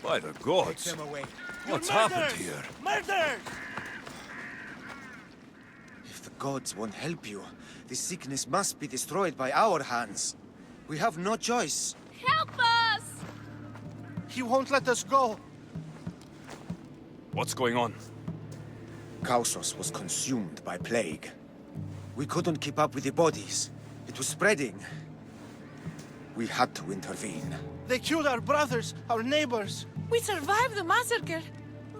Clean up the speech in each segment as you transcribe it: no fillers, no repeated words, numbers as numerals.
By the gods! Take them away. What's You're happened murderers! here? Murderers! If the gods won't help you, the sickness must be destroyed by our hands. We have no choice. Help us! He won't let us go. What's going on? Kausos was consumed by plague. We couldn't keep up with the bodies. It was spreading. We had to intervene. They killed our brothers, our neighbors. We survived the massacre,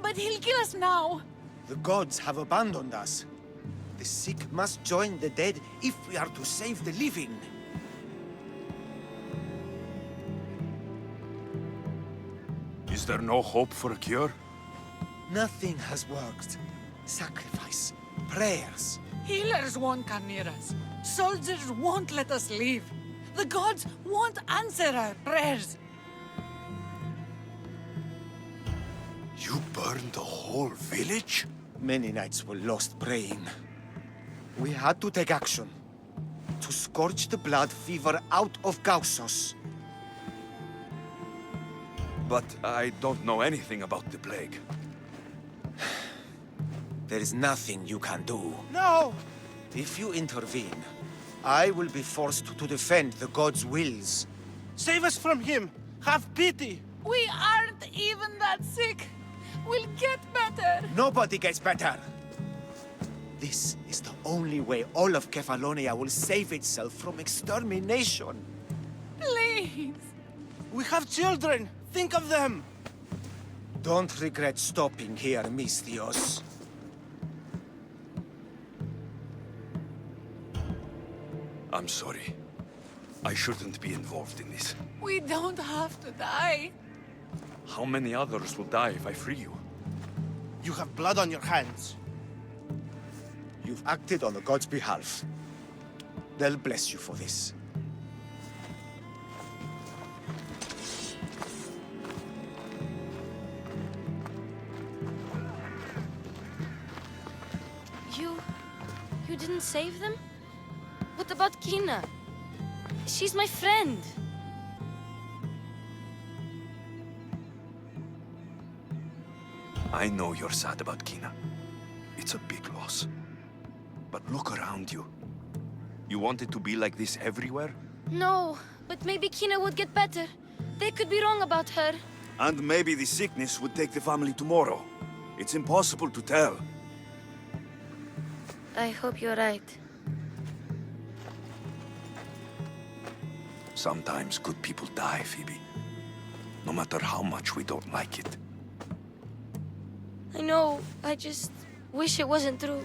but he'll kill us now. The gods have abandoned us. The sick must join the dead if we are to save the living. Is there no hope for a cure? Nothing has worked. Sacrifice, prayers. Healers won't come near us. Soldiers won't let us leave. The gods won't answer our prayers. You burned the whole village? Many nights were lost praying. We had to take action. To scorch the blood fever out of Kausos. But I don't know anything about the plague. There is nothing you can do. No! If you intervene, I will be forced to defend the gods' wills. Save us from him! Have pity! We aren't even that sick. We'll get better. Nobody gets better! This is the only way all of Kefalonia will save itself from extermination. Please. We have children! Think of them! Don't regret stopping here, Misthios. I'm sorry. I shouldn't be involved in this. We don't have to die. How many others will die if I free you? You have blood on your hands. You've acted on the gods' behalf. They'll bless you for this. You didn't save them? What about Kina? She's my friend. I know you're sad about Kina. It's a big loss. But look around you. You want it to be like this everywhere? No, but maybe Kina would get better. They could be wrong about her. And maybe the sickness would take the family tomorrow. It's impossible to tell. I hope you're right. Sometimes good people die, Phoebe. No matter how much we don't like it. I know, I just wish it wasn't true.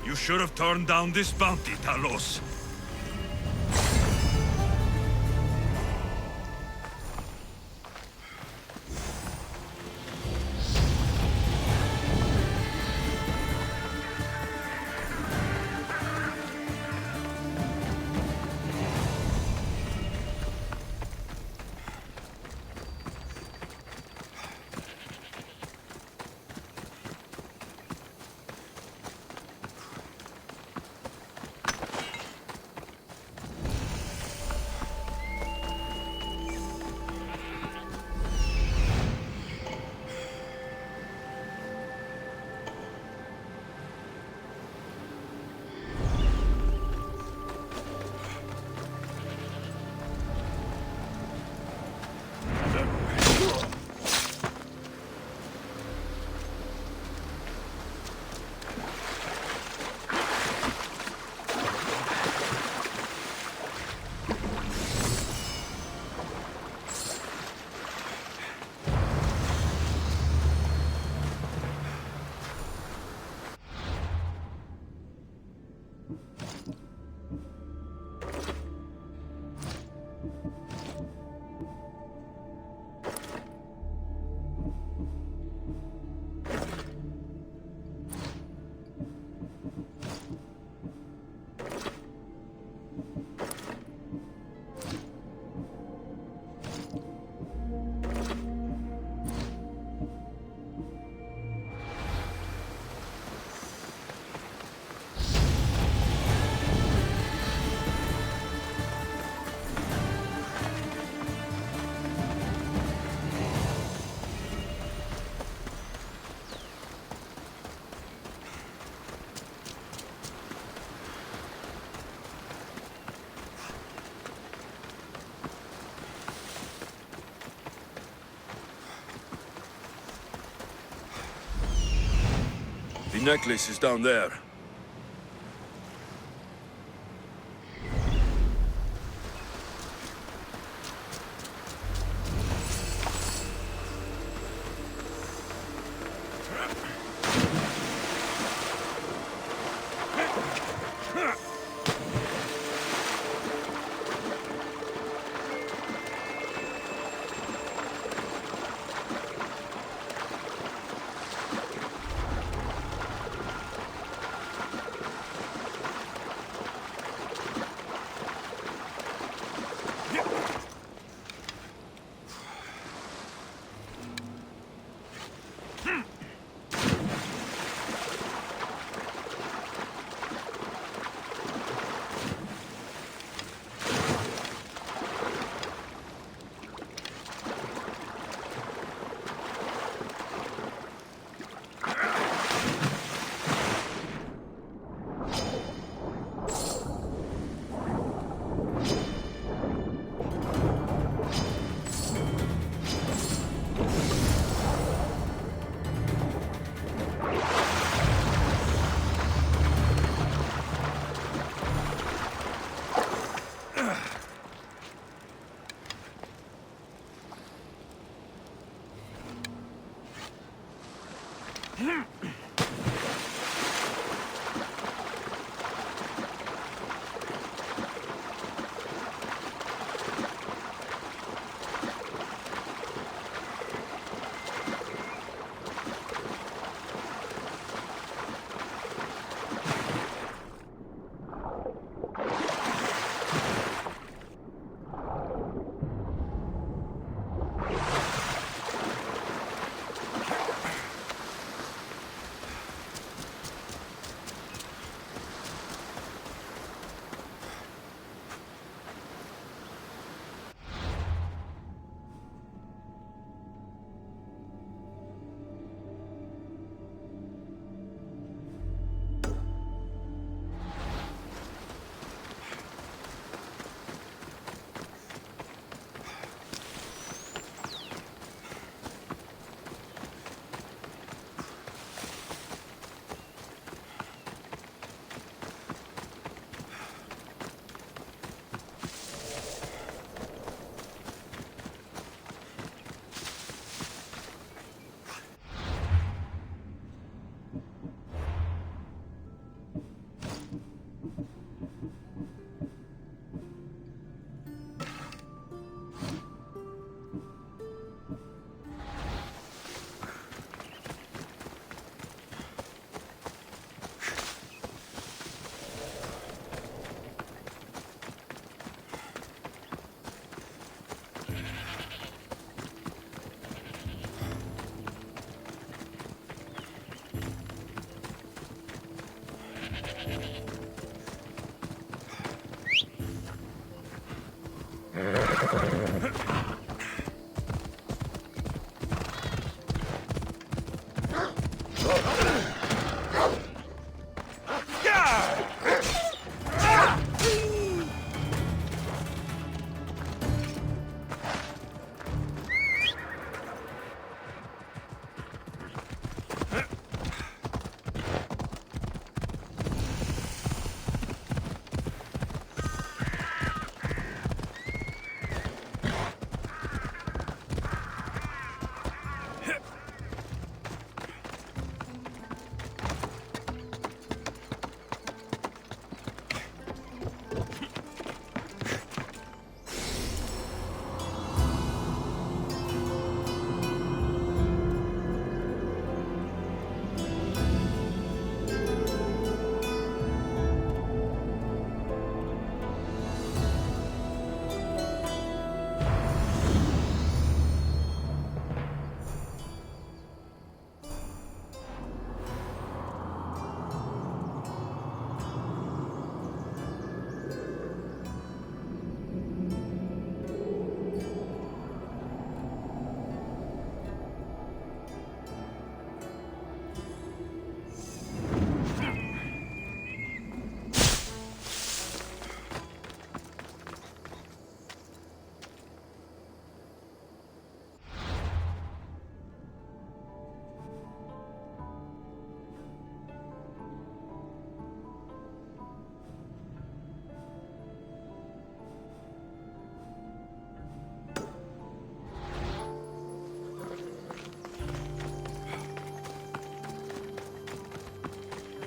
You should have turned down this bounty, Talos. The necklace is down there.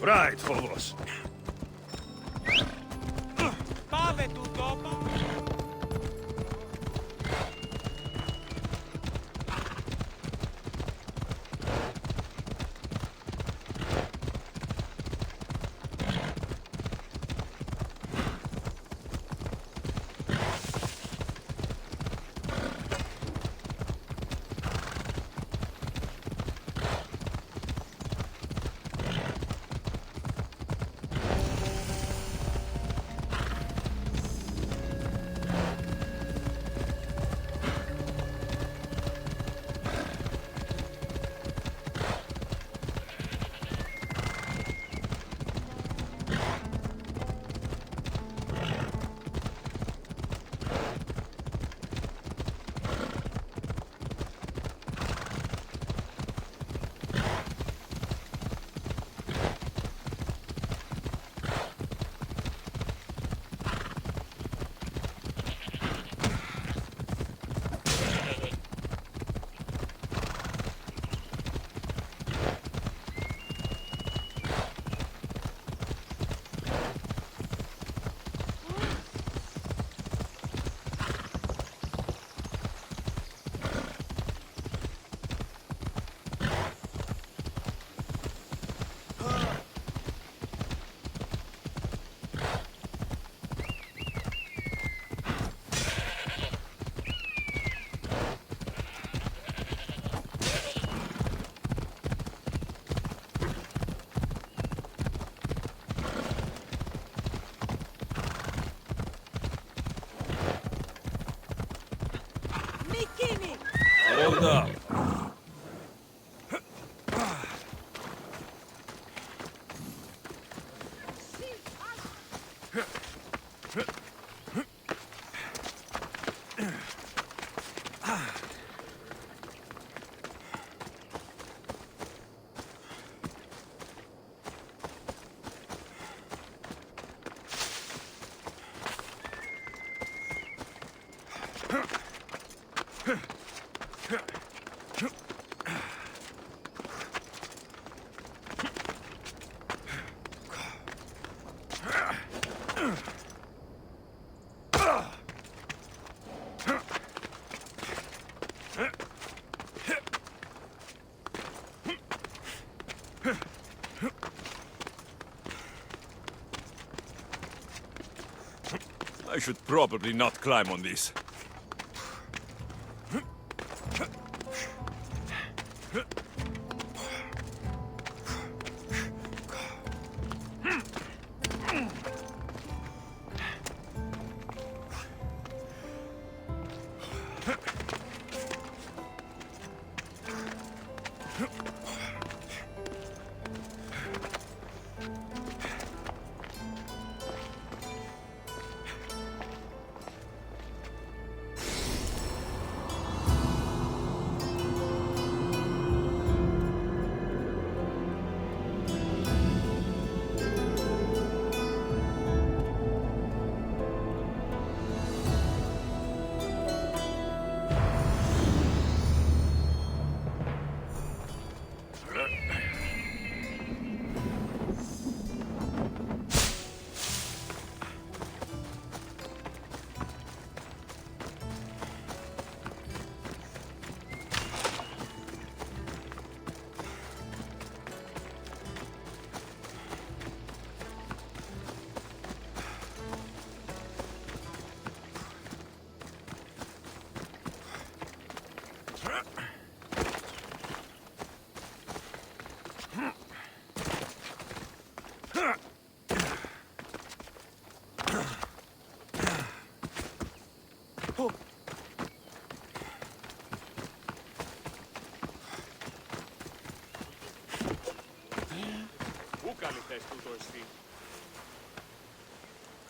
Right, Phobos. Πάμε του τόπου. Hold up. I should probably not climb on this.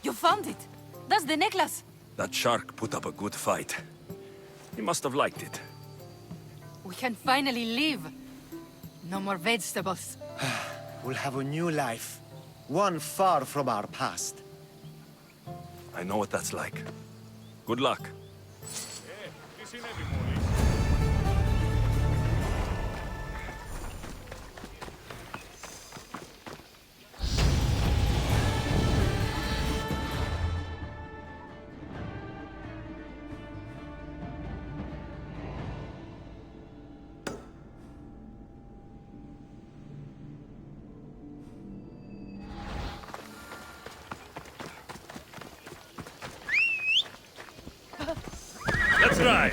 You found it! That's the necklace! That shark put up a good fight. He must have liked it. We can finally leave. No more vegetables. We'll have a new life. One far from our past. I know what that's like. Good luck. dry!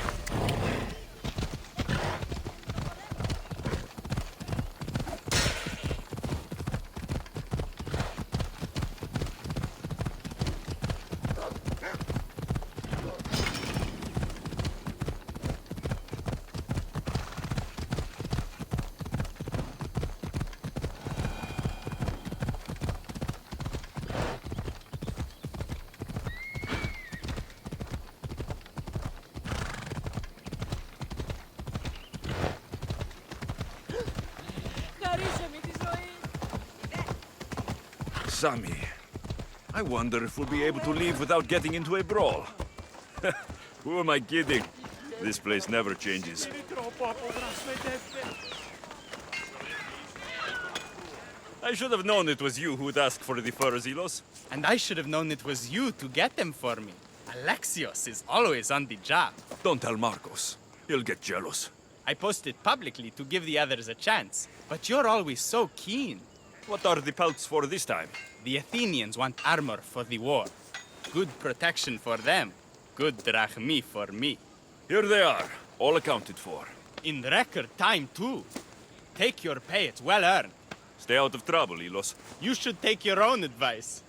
Sami, I wonder if we'll be able to leave without getting into a brawl. Who am I kidding? This place never changes. I should have known it was you who'd ask for the furs, Ilos. And I should have known it was you to get them for me. Alexios is always on the job. Don't tell Marcos. He'll get jealous. I posted publicly to give the others a chance, but you're always so keen. What are the pelts for this time? The Athenians want armor for the war. Good protection for them. Good drachmi for me. Here they are, all accounted for. In record time, too. Take your pay, it's well earned. Stay out of trouble, Ilos. You should take your own advice.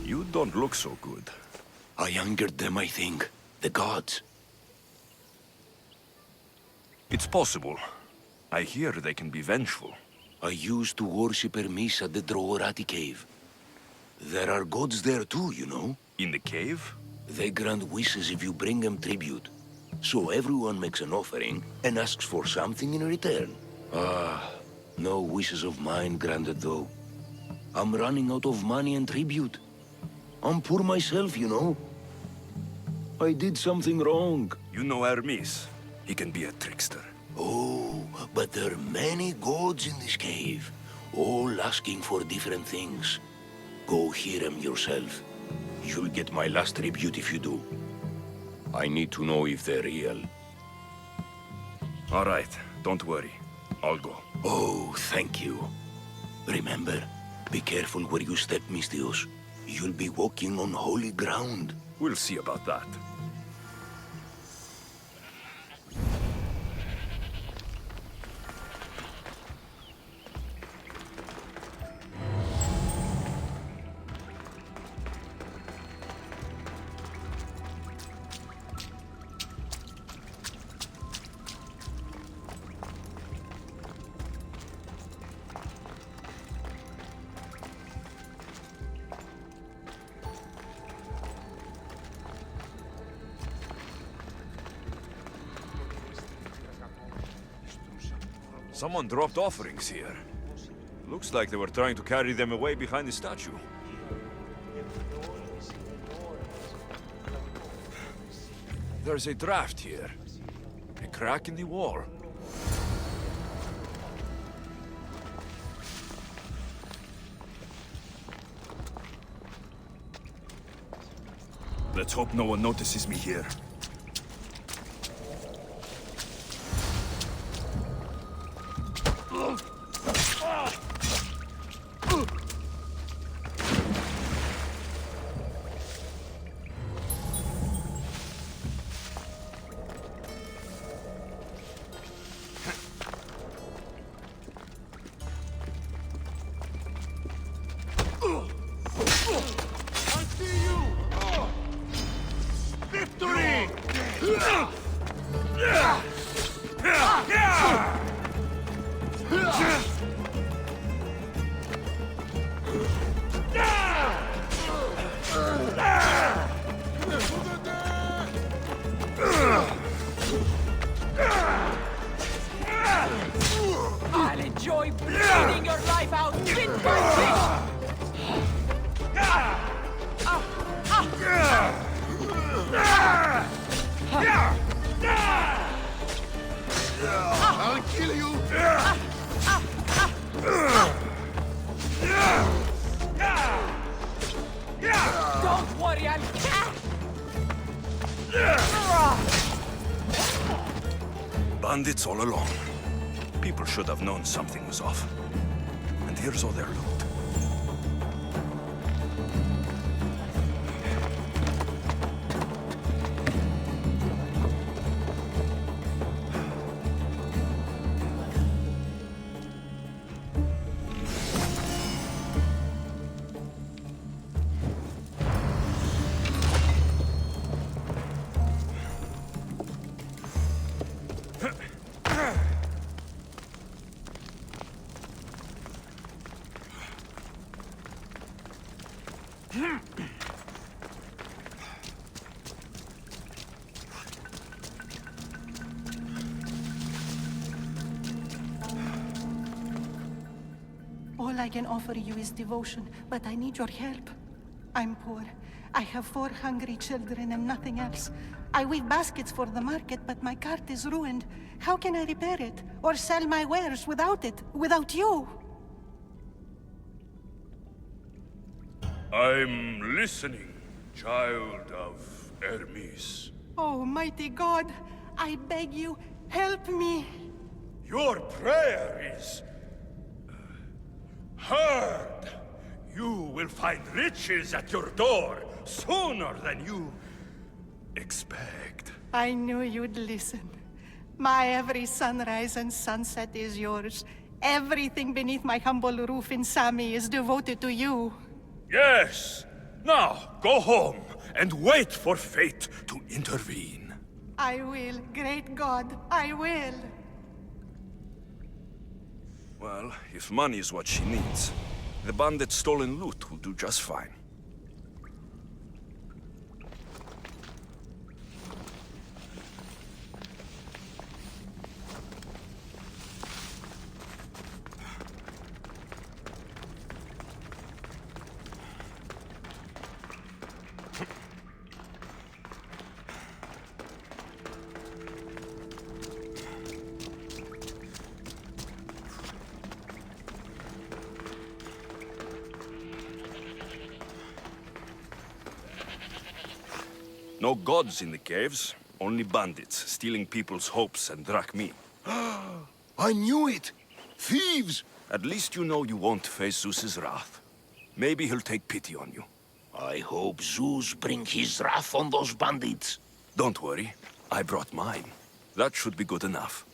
You don't look so good. I angered them, I think. The gods. It's possible. I hear they can be vengeful. I used to worship Hermes at the Droorati cave. There are gods there too, you know. In the cave? They grant wishes if you bring them tribute. So everyone makes an offering and asks for something in return. Ah, no wishes of mine granted though. I'm running out of money and tribute. I'm poor myself, you know. I did something wrong. You know Hermes. He can be a trickster. Oh, but there are many gods in this cave, all asking for different things. Go hear them yourself. You'll get my last tribute if you do. I need to know if they're real. All right, don't worry. I'll go. Oh, thank you. Remember, be careful where you step, Mistios. You'll be walking on holy ground. We'll see about that. Someone dropped offerings here. Looks like they were trying to carry them away behind the statue. There's a draft here. A crack in the wall. Let's hope no one notices me here. I'll enjoy bleeding your life out bit by bit! I'll kill you! Don't worry, I'll... Bandits all along. People should have known something was off. And here's all their loot. All I can offer you is devotion, but I need your help. I'm poor. I have 4 hungry children and nothing else. I weave baskets for the market, but my cart is ruined. How can I repair it? Or sell my wares without it? Without you? I'm listening, child of Hermes. Oh, mighty God, I beg you, help me. Your prayer is heard. You will find riches at your door sooner than you expect. I knew you'd listen. My every sunrise and sunset is yours. Everything beneath my humble roof in Sami is devoted to you. Yes. Now, go home and wait for fate to intervene. I will, great God, I will. Well, if money is what she needs, the bandit's stolen loot will do just fine. No gods in the caves, only bandits stealing people's hopes and drachmi. I knew it! Thieves! At least you know you won't face Zeus's wrath. Maybe he'll take pity on you. I hope Zeus bring his wrath on those bandits. Don't worry, I brought mine. That should be good enough.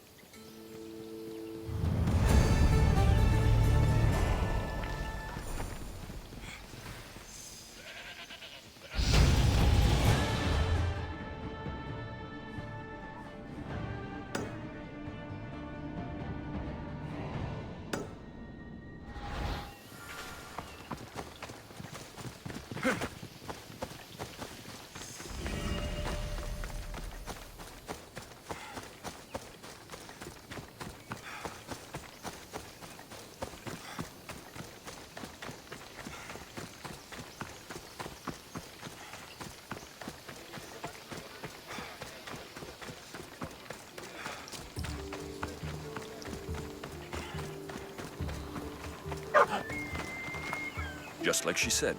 Just like she said,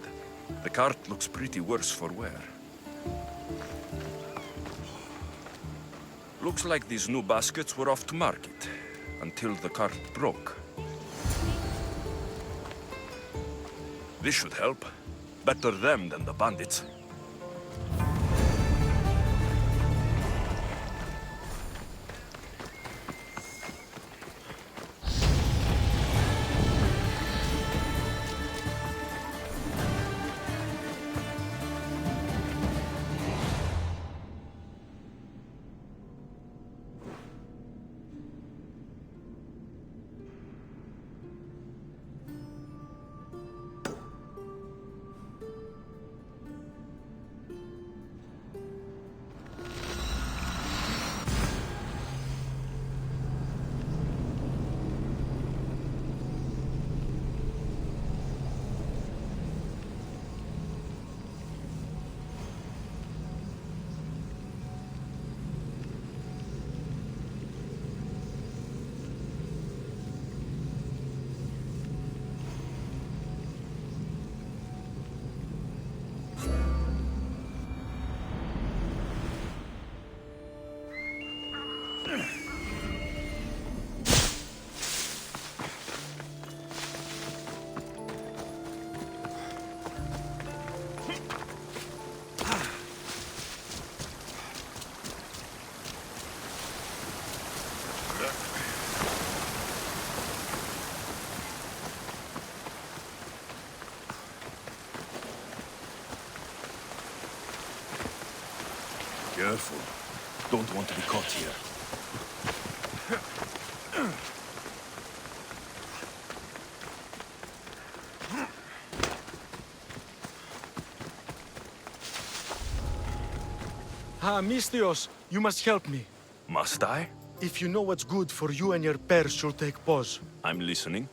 the cart looks pretty worse for wear. Looks like these new baskets were off to market, until the cart broke. This should help. Better them than the bandits. Careful. Don't want to be caught here. Misthios, you must help me. Must I? If you know what's good for you and your pairs, you'll take pause. I'm listening.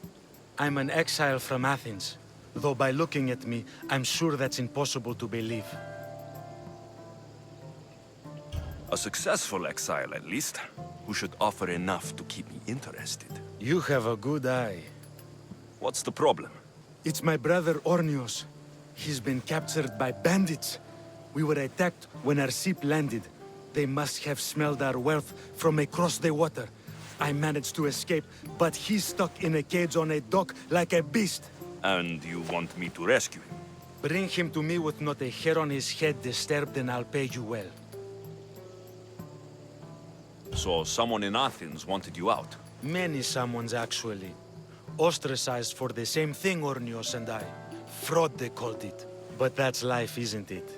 I'm an exile from Athens. Though by looking at me, I'm sure that's impossible to believe. A successful exile, at least, who should offer enough to keep me interested. You have a good eye. What's the problem? It's my brother Ornios. He's been captured by bandits. We were attacked when our ship landed. They must have smelled our wealth from across the water. I managed to escape, but he's stuck in a cage on a dock like a beast. And you want me to rescue him? Bring him to me with not a hair on his head disturbed and I'll pay you well. So someone in Athens wanted you out? Many someones, actually. Ostracized for the same thing, Ornios and I. Fraud, they called it. But that's life, isn't it?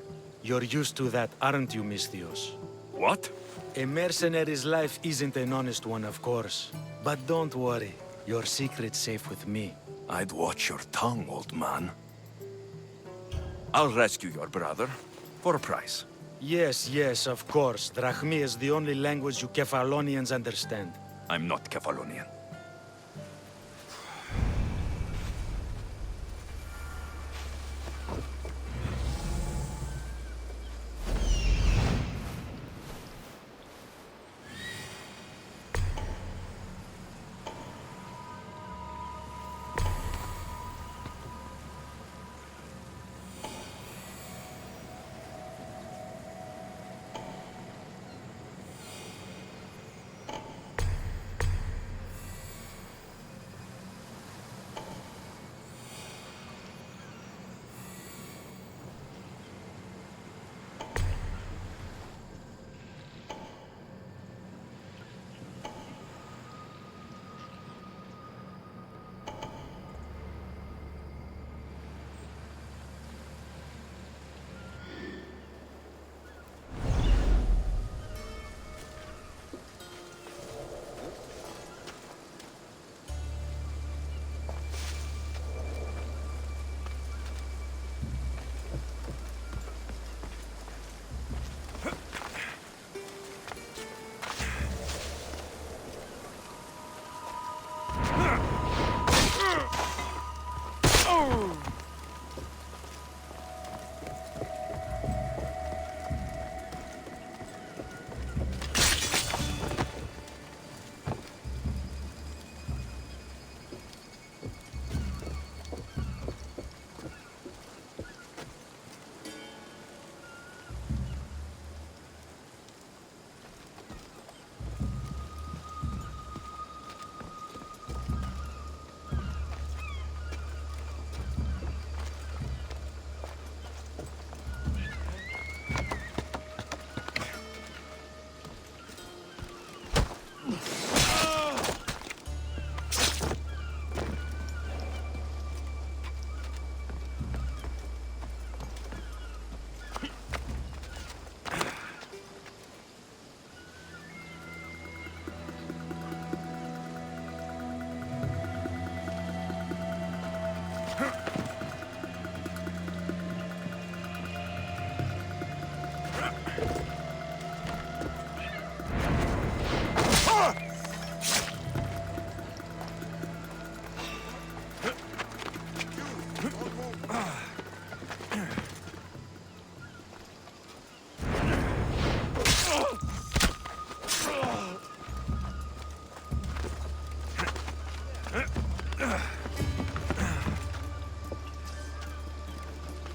You're used to that, aren't you, Misthios? What? A mercenary's life isn't an honest one, of course. But don't worry. Your secret's safe with me. I'd watch your tongue, old man. I'll rescue your brother, for a price. Yes, yes, of course. Drachmi is the only language you Kefalonians understand. I'm not Kefalonian.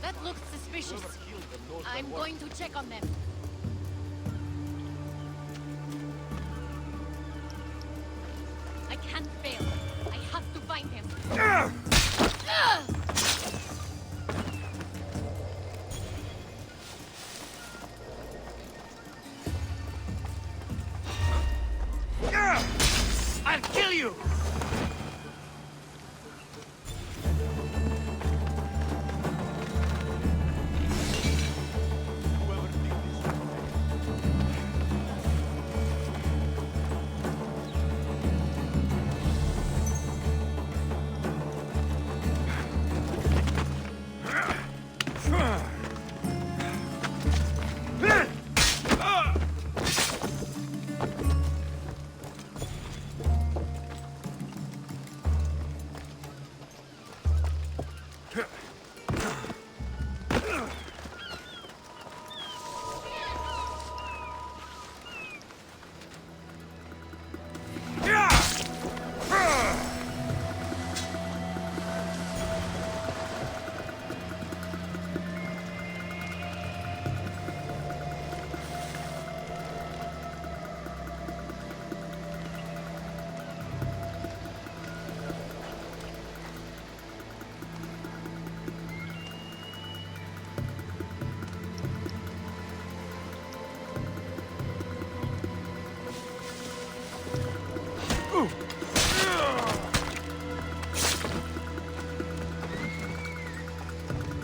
That looks suspicious. I'm going to check on them. I can't fail. I have to find him. I'll kill you!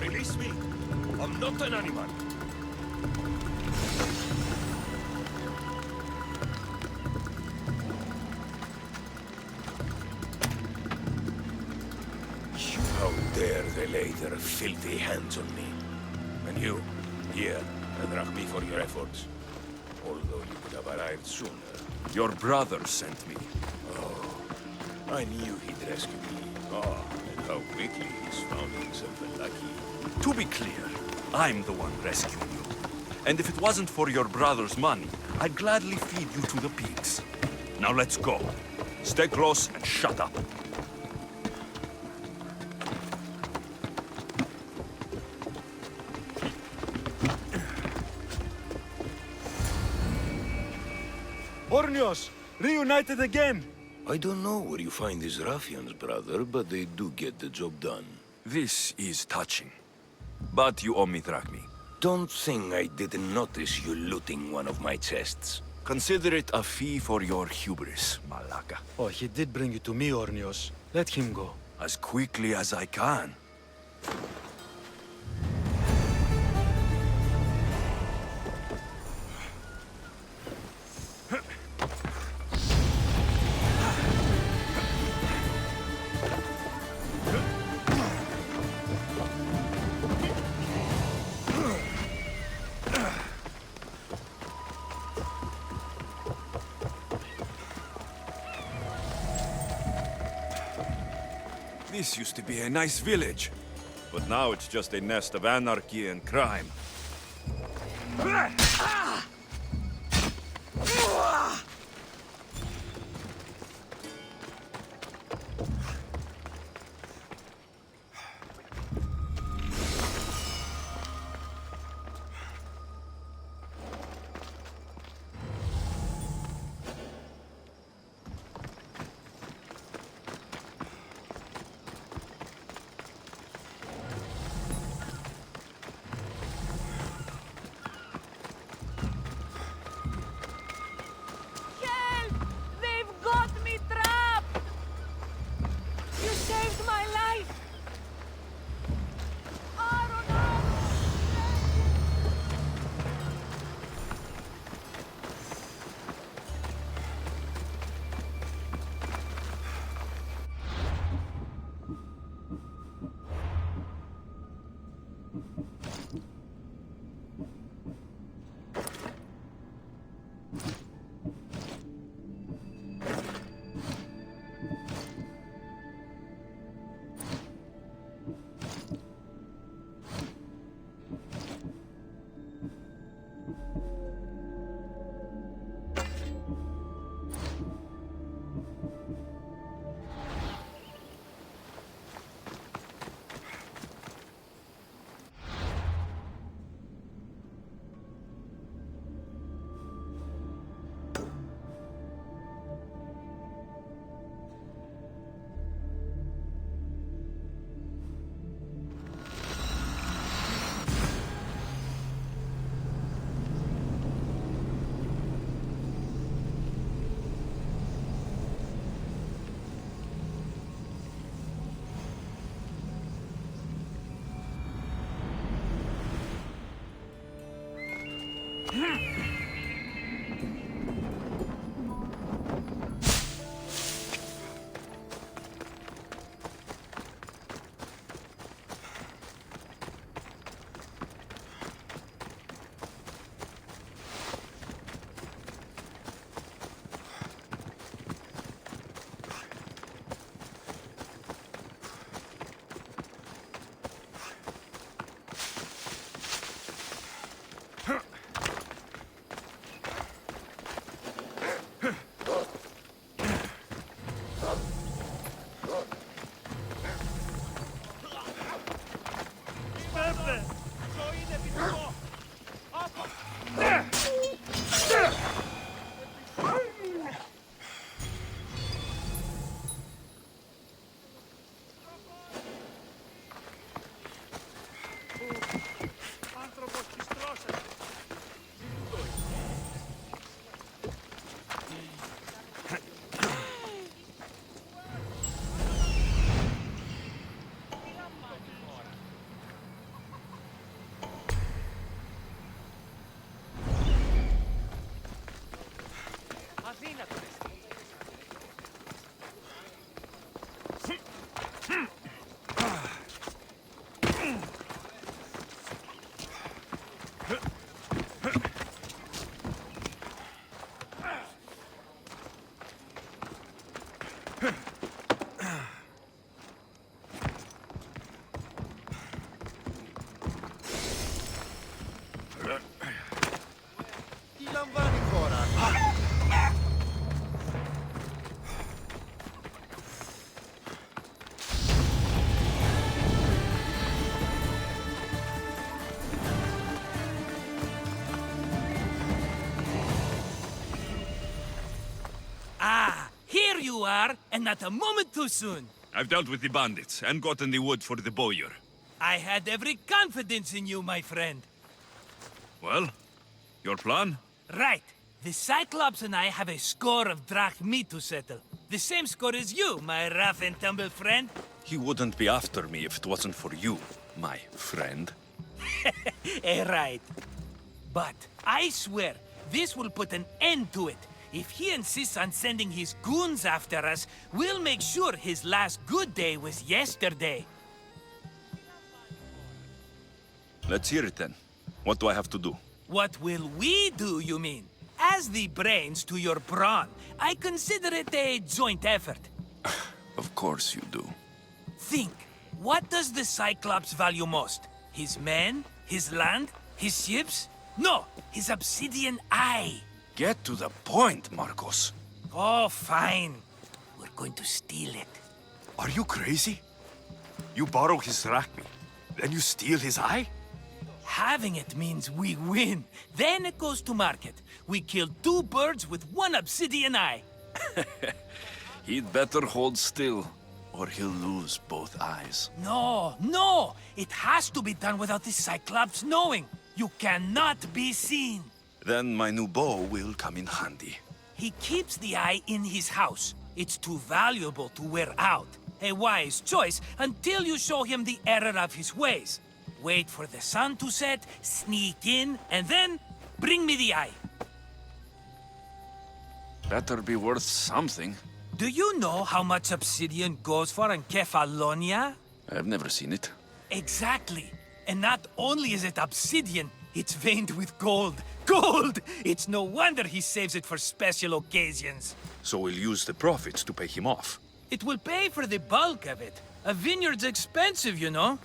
Release me. I'm not an animal. How dare they lay their filthy hands on me? And you, here, thank me for your efforts. Although you could have arrived sooner. Your brother sent me. Oh, I knew he'd rescue me. Oh, and how quickly he's found himself unlucky. To be clear, I'm the one rescuing you. And if it wasn't for your brother's money, I'd gladly feed you to the pigs. Now let's go. Stay close and shut up. Ornios, reunited again! I don't know where you find these ruffians, brother, but they do get the job done. This is touching. But you owe me drachmi. Don't think I didn't notice you looting one of my chests. Consider it a fee for your hubris, Malaka. Oh, he did bring you to me, Ornios. Let him go. As quickly as I can. This used to be a nice village, but now it's just a nest of anarchy and crime. Here you are, and not a moment too soon. I've dealt with the bandits and gotten the wood for the bowyer. I had every confidence in you, my friend. Well, your plan? Right. The Cyclops and I have a score of drachmi to settle. The same score as you, my rough and tumble friend. He wouldn't be after me if it wasn't for you, my friend. Right. But I swear, this will put an end to it. If he insists on sending his goons after us, we'll make sure his last good day was yesterday. Let's hear it then. What do I have to do? What will we do, you mean? As the brains to your brawn, I consider it a joint effort. Of course you do. Think, what does the Cyclops value most? His men? His land? His ships? No, his obsidian eye. Get to the point, Marcos. Oh, fine. We're going to steal it. Are you crazy? You borrow his drachmi, then you steal his eye? Having it means we win. Then it goes to market. We kill two birds with one obsidian eye. He'd better hold still, or he'll lose both eyes. No! It has to be done without the Cyclops knowing. You cannot be seen. Then my new bow will come in handy. He keeps the eye in his house. It's too valuable to wear out. A wise choice until you show him the error of his ways. Wait for the sun to set, sneak in, and then bring me the eye. Better be worth something. Do you know how much obsidian goes for in Kefalonia? I've never seen it. Exactly. And not only is it obsidian, it's veined with gold. Gold! It's no wonder he saves it for special occasions. So we'll use the profits to pay him off. It will pay for the bulk of it. A vineyard's expensive, you know.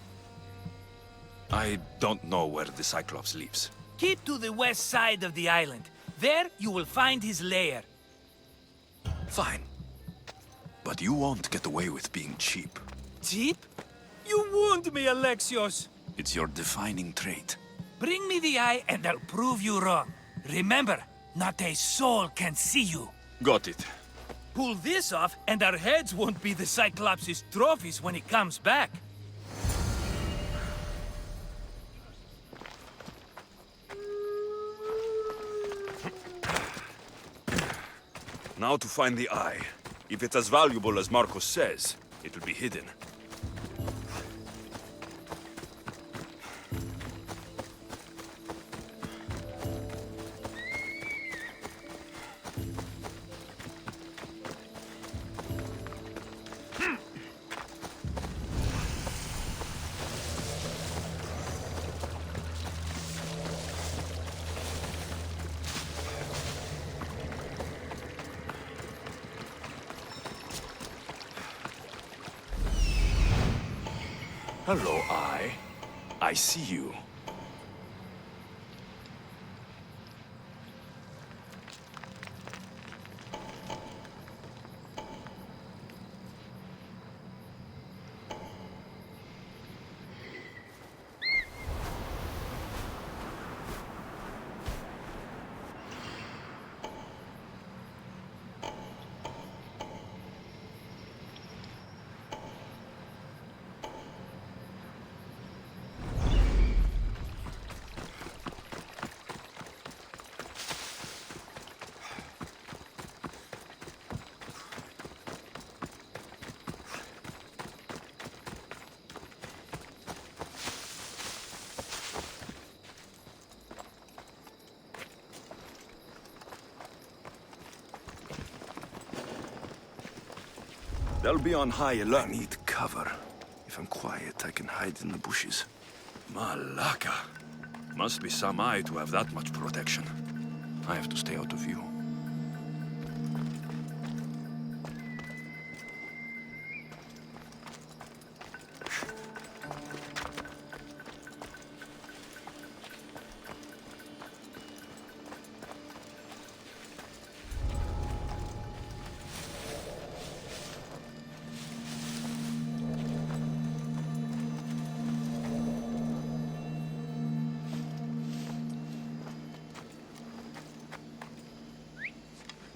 I don't know where the Cyclops lives. Keep to the west side of the island. There you will find his lair. Fine. But you won't get away with being cheap. Cheap? You wound me, Alexios. It's your defining trait. Bring me the eye and I'll prove you wrong. Remember, not a soul can see you. Got it. Pull this off and our heads won't be the Cyclops' trophies when he comes back. Now to find the eye. If it's as valuable as Marcos says, it will be hidden. Hello, Eye. I see you. They'll be on high alert. I need cover. If I'm quiet, I can hide in the bushes. Malaka. Must be some eye to have that much protection. I have to stay out of view.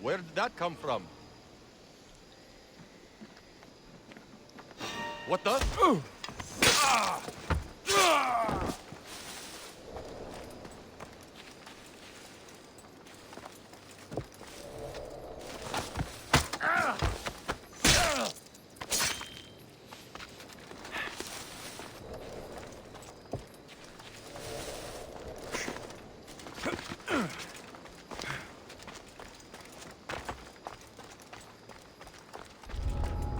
Where did that come from? What the?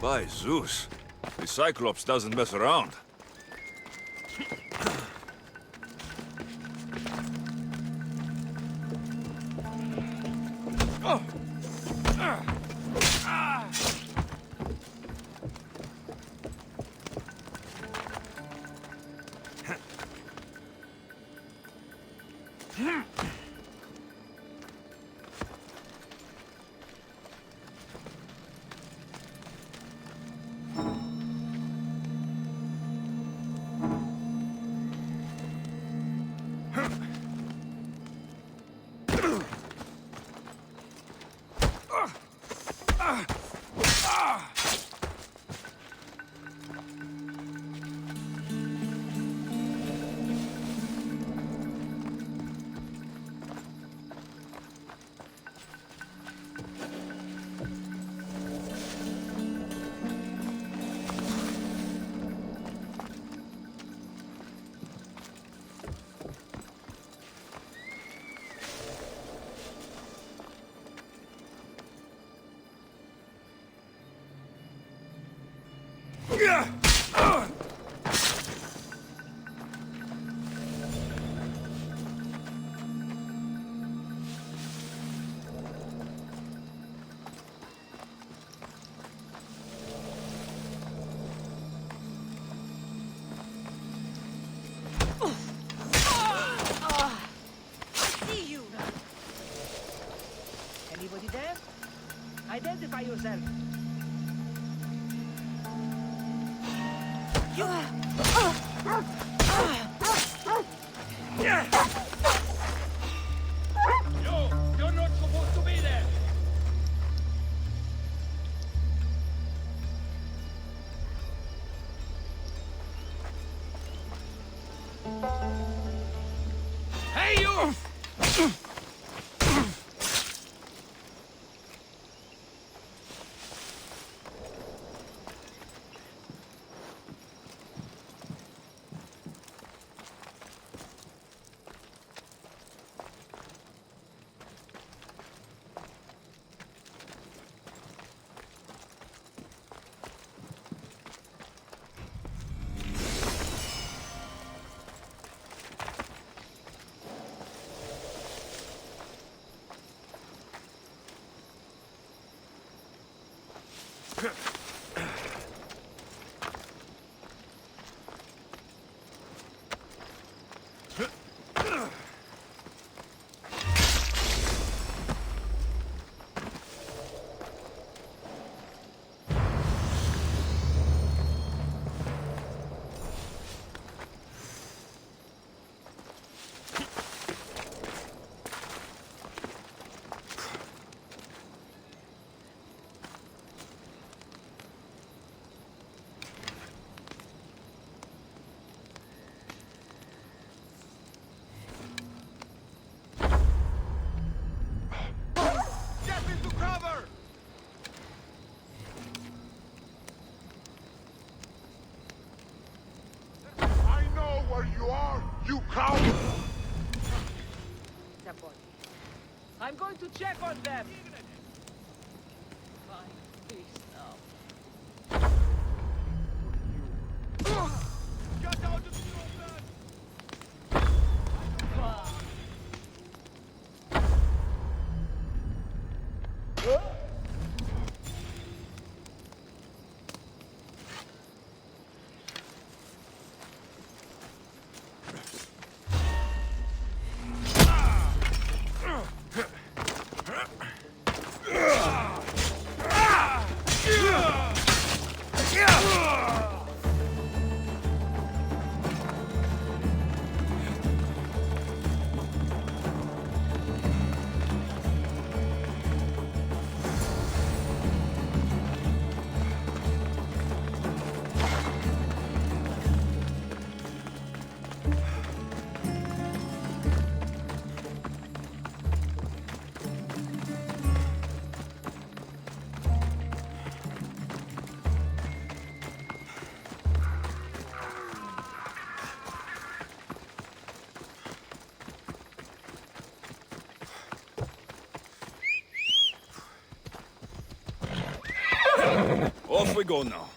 By Zeus, the Cyclops doesn't mess around. Anybody there? Identify yourself. You're not supposed to be there! Hey, you! a body. I'm going to check on them. Fine, please now. Get out of the open! Off we go now.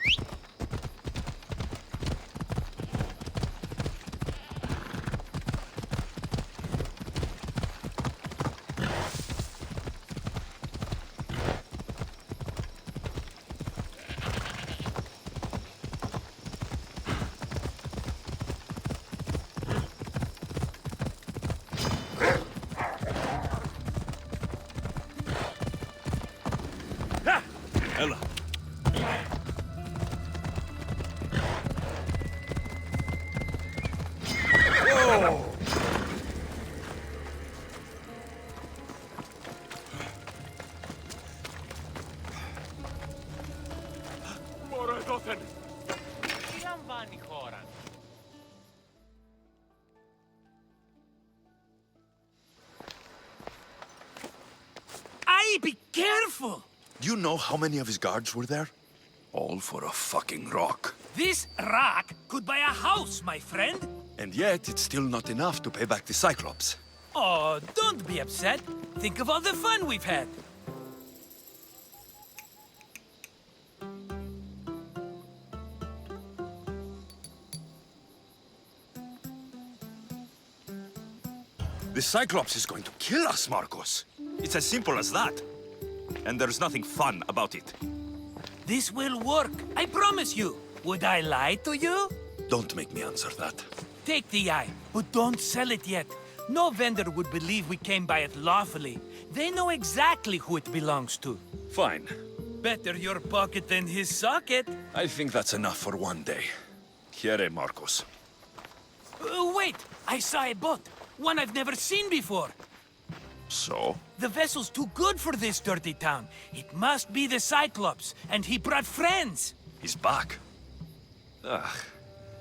Ella. Aye, be careful! Do you know how many of his guards were there? All for a fucking rock. This rock could buy a house, my friend. And yet, it's still not enough to pay back the Cyclops. Oh, don't be upset. Think of all the fun we've had. The Cyclops is going to kill us, Marcos. It's as simple as that. And there's nothing fun about it. This will work, I promise you. Would I lie to you? Don't make me answer that. Take the eye, but don't sell it yet. No vendor would believe we came by it lawfully. They know exactly who it belongs to. Fine. Better your pocket than his socket. I think that's enough for one day. Here, Marcos. Wait! I saw a boat. One I've never seen before. So? The vessel's too good for this dirty town. It must be the Cyclops, and he brought friends. He's back. Ugh.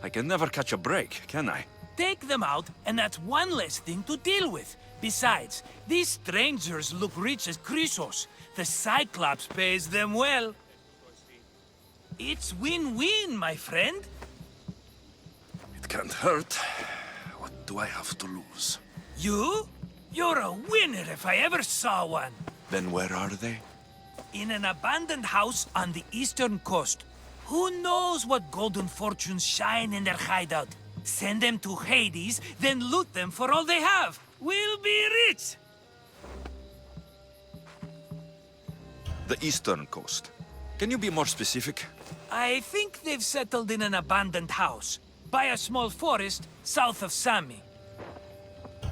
I can never catch a break, can I? Take them out, and that's one less thing to deal with. Besides, these strangers look rich as Chrysos. The Cyclops pays them well. It's win-win, my friend. It can't hurt. What do I have to lose? You? You're a winner if I ever saw one. Then where are they? In an abandoned house on the eastern coast. Who knows what golden fortunes shine in their hideout? Send them to Hades, then loot them for all they have. We'll be rich! The eastern coast. Can you be more specific? I think they've settled in an abandoned house, by a small forest south of Sami.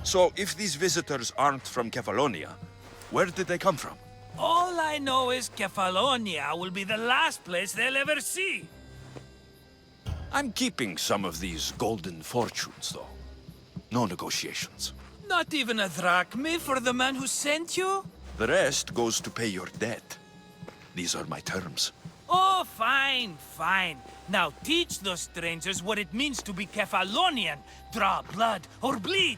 So, if these visitors aren't from Kefalonia, where did they come from? All I know is Kefalonia will be the last place they'll ever see. I'm keeping some of these golden fortunes, though. No negotiations. Not even a drachme for the man who sent you? The rest goes to pay your debt. These are my terms. Oh, fine, fine. Now teach those strangers what it means to be Kefalonian. Draw blood or bleed.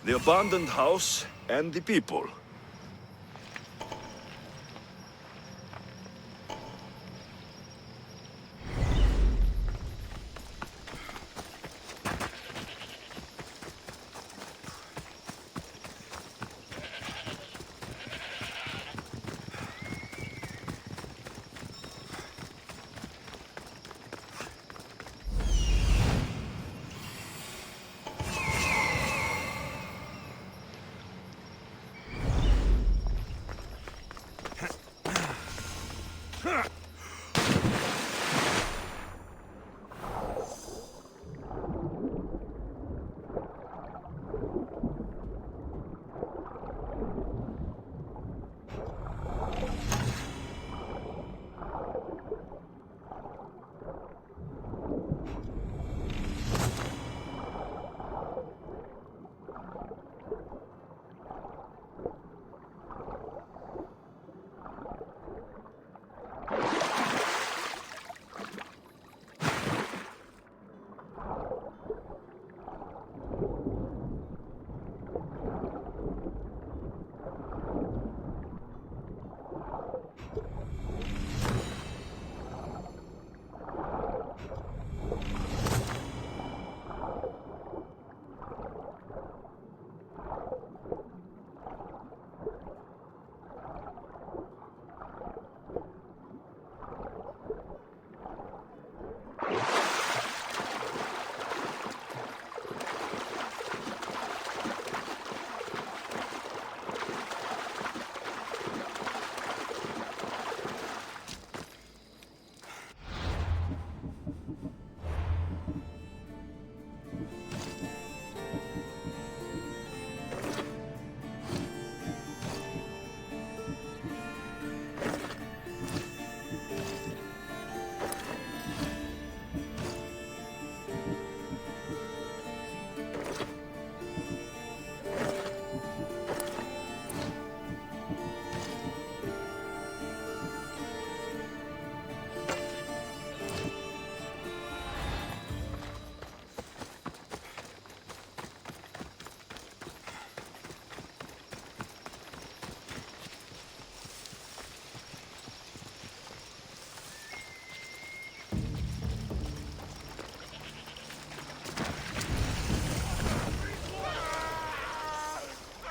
The abandoned house and the people.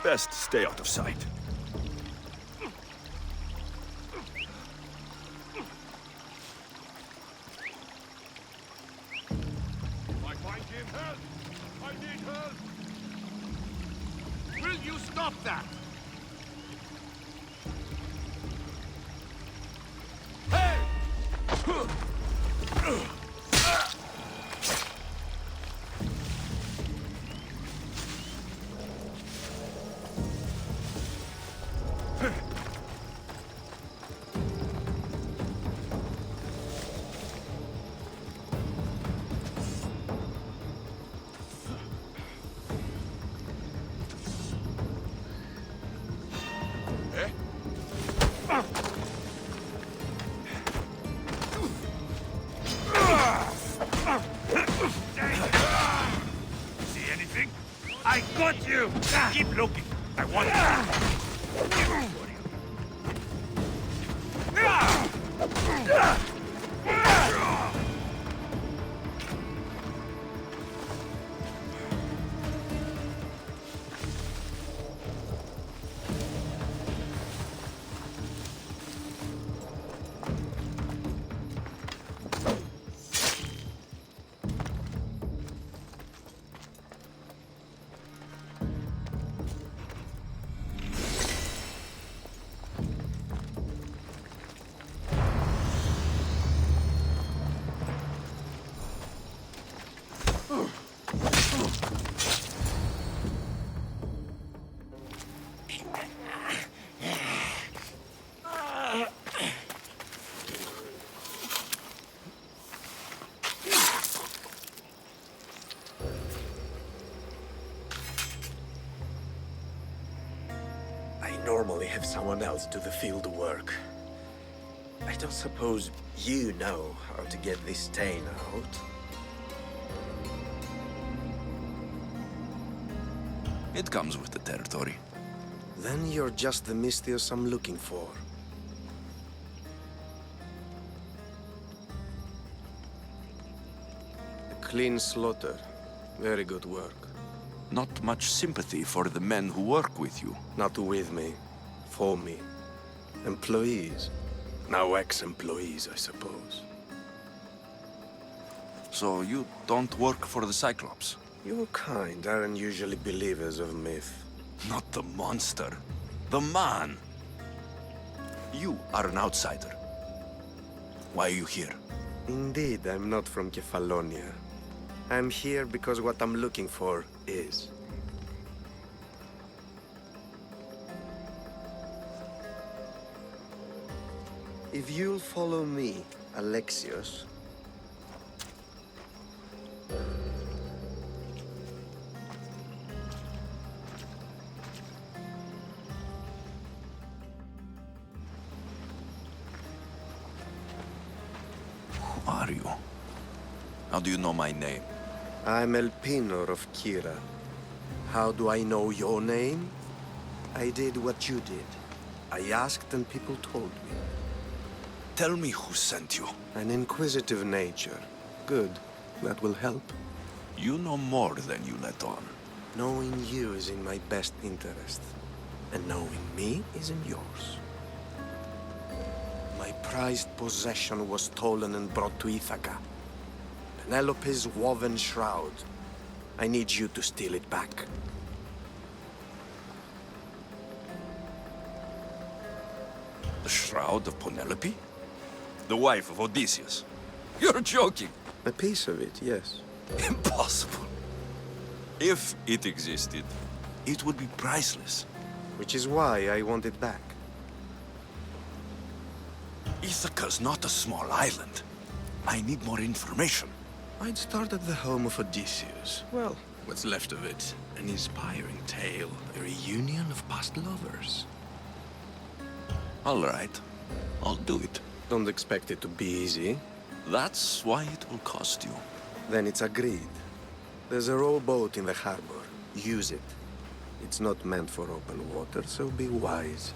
Best stay out of sight. I find him help! I need help! Will you stop that? Hey! See anything? I got you! Keep looking. I want I normally have someone else do the field work. I don't suppose you know how to get this stain out. It comes with the territory. Then you're just the Mystios I'm looking for. A clean slaughter. Very good work. Not much sympathy for the men who work with you. Not with me. For me. Employees. Now ex-employees, I suppose. So you don't work for the Cyclops? Your kind aren't usually believers of myth. Not the monster. The man. You are an outsider. Why are you here? Indeed, I'm not from Kefalonia. I'm here because what I'm looking for is. If you'll follow me, Alexios. Who are you? How do you know my name? I'm Elpinor of Kira. How do I know your name? I did what you did. I asked and people told me. Tell me who sent you. An inquisitive nature. Good. That will help. You know more than you let on. Knowing you is in my best interest. And knowing me is in yours. My prized possession was stolen and brought to Ithaca. Penelope's woven shroud. I need you to steal it back. The shroud of Penelope? The wife of Odysseus? You're joking! A piece of it, yes. Impossible. If it existed, it would be priceless. Which is why I want it back. Ithaca's not a small island. I need more information. I'd start at the home of Odysseus. Well, what's left of it? An inspiring tale, a reunion of past lovers. All right. I'll do it. Don't expect it to be easy. That's why it will cost you. Then it's agreed. There's a rowboat in the harbor. Use it. It's not meant for open water, so be wise.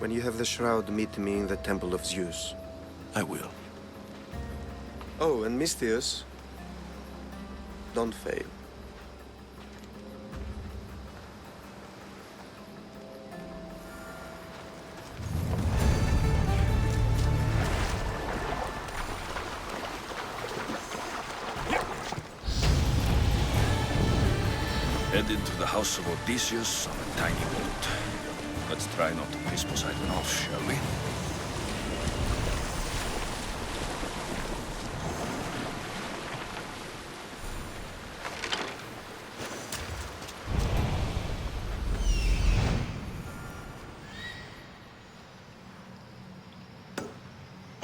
When you have the shroud, meet me in the Temple of Zeus. I will. Oh, and Mystios, don't fail. Headed to the house of Odysseus on a tiny boat. Let's try not to piss Poseidon off, shall we?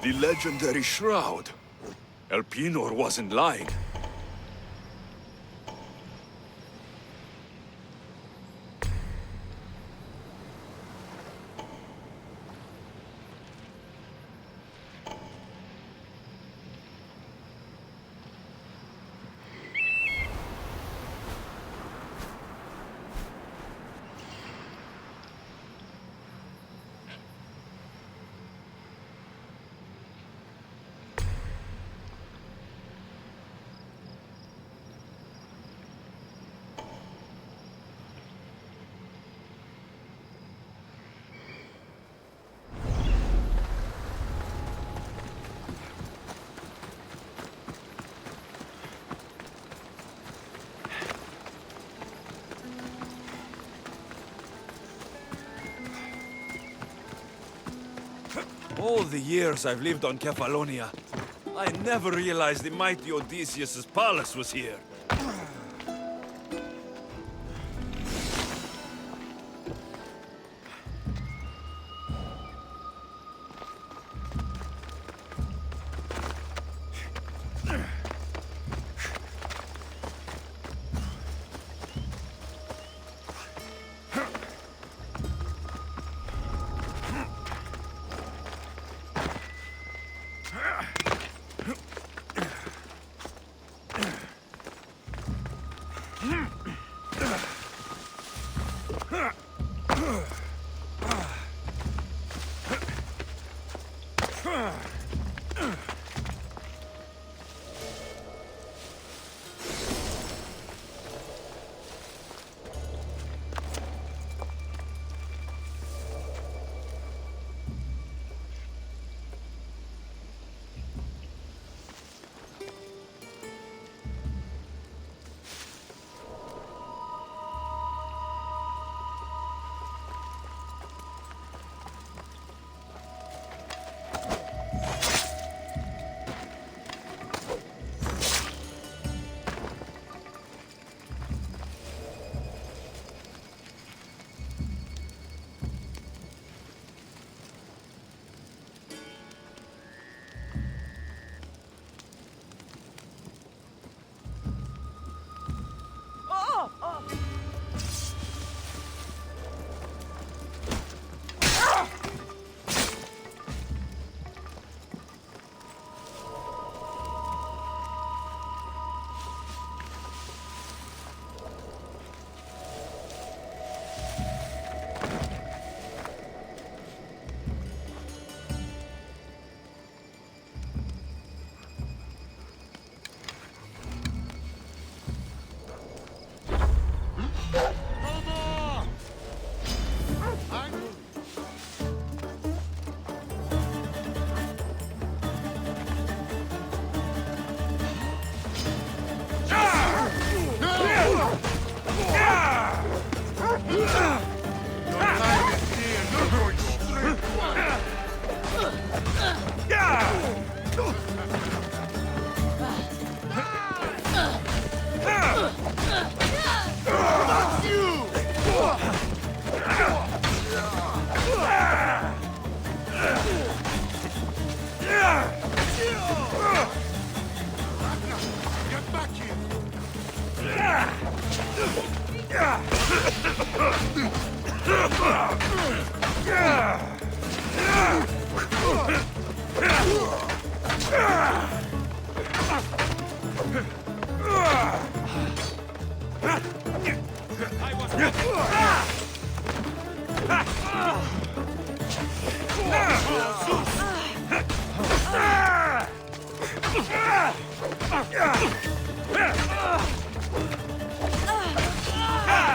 The legendary shroud. Elpinor wasn't lying. All the years I've lived on Kefalonia, I never realized the mighty Odysseus' palace was here.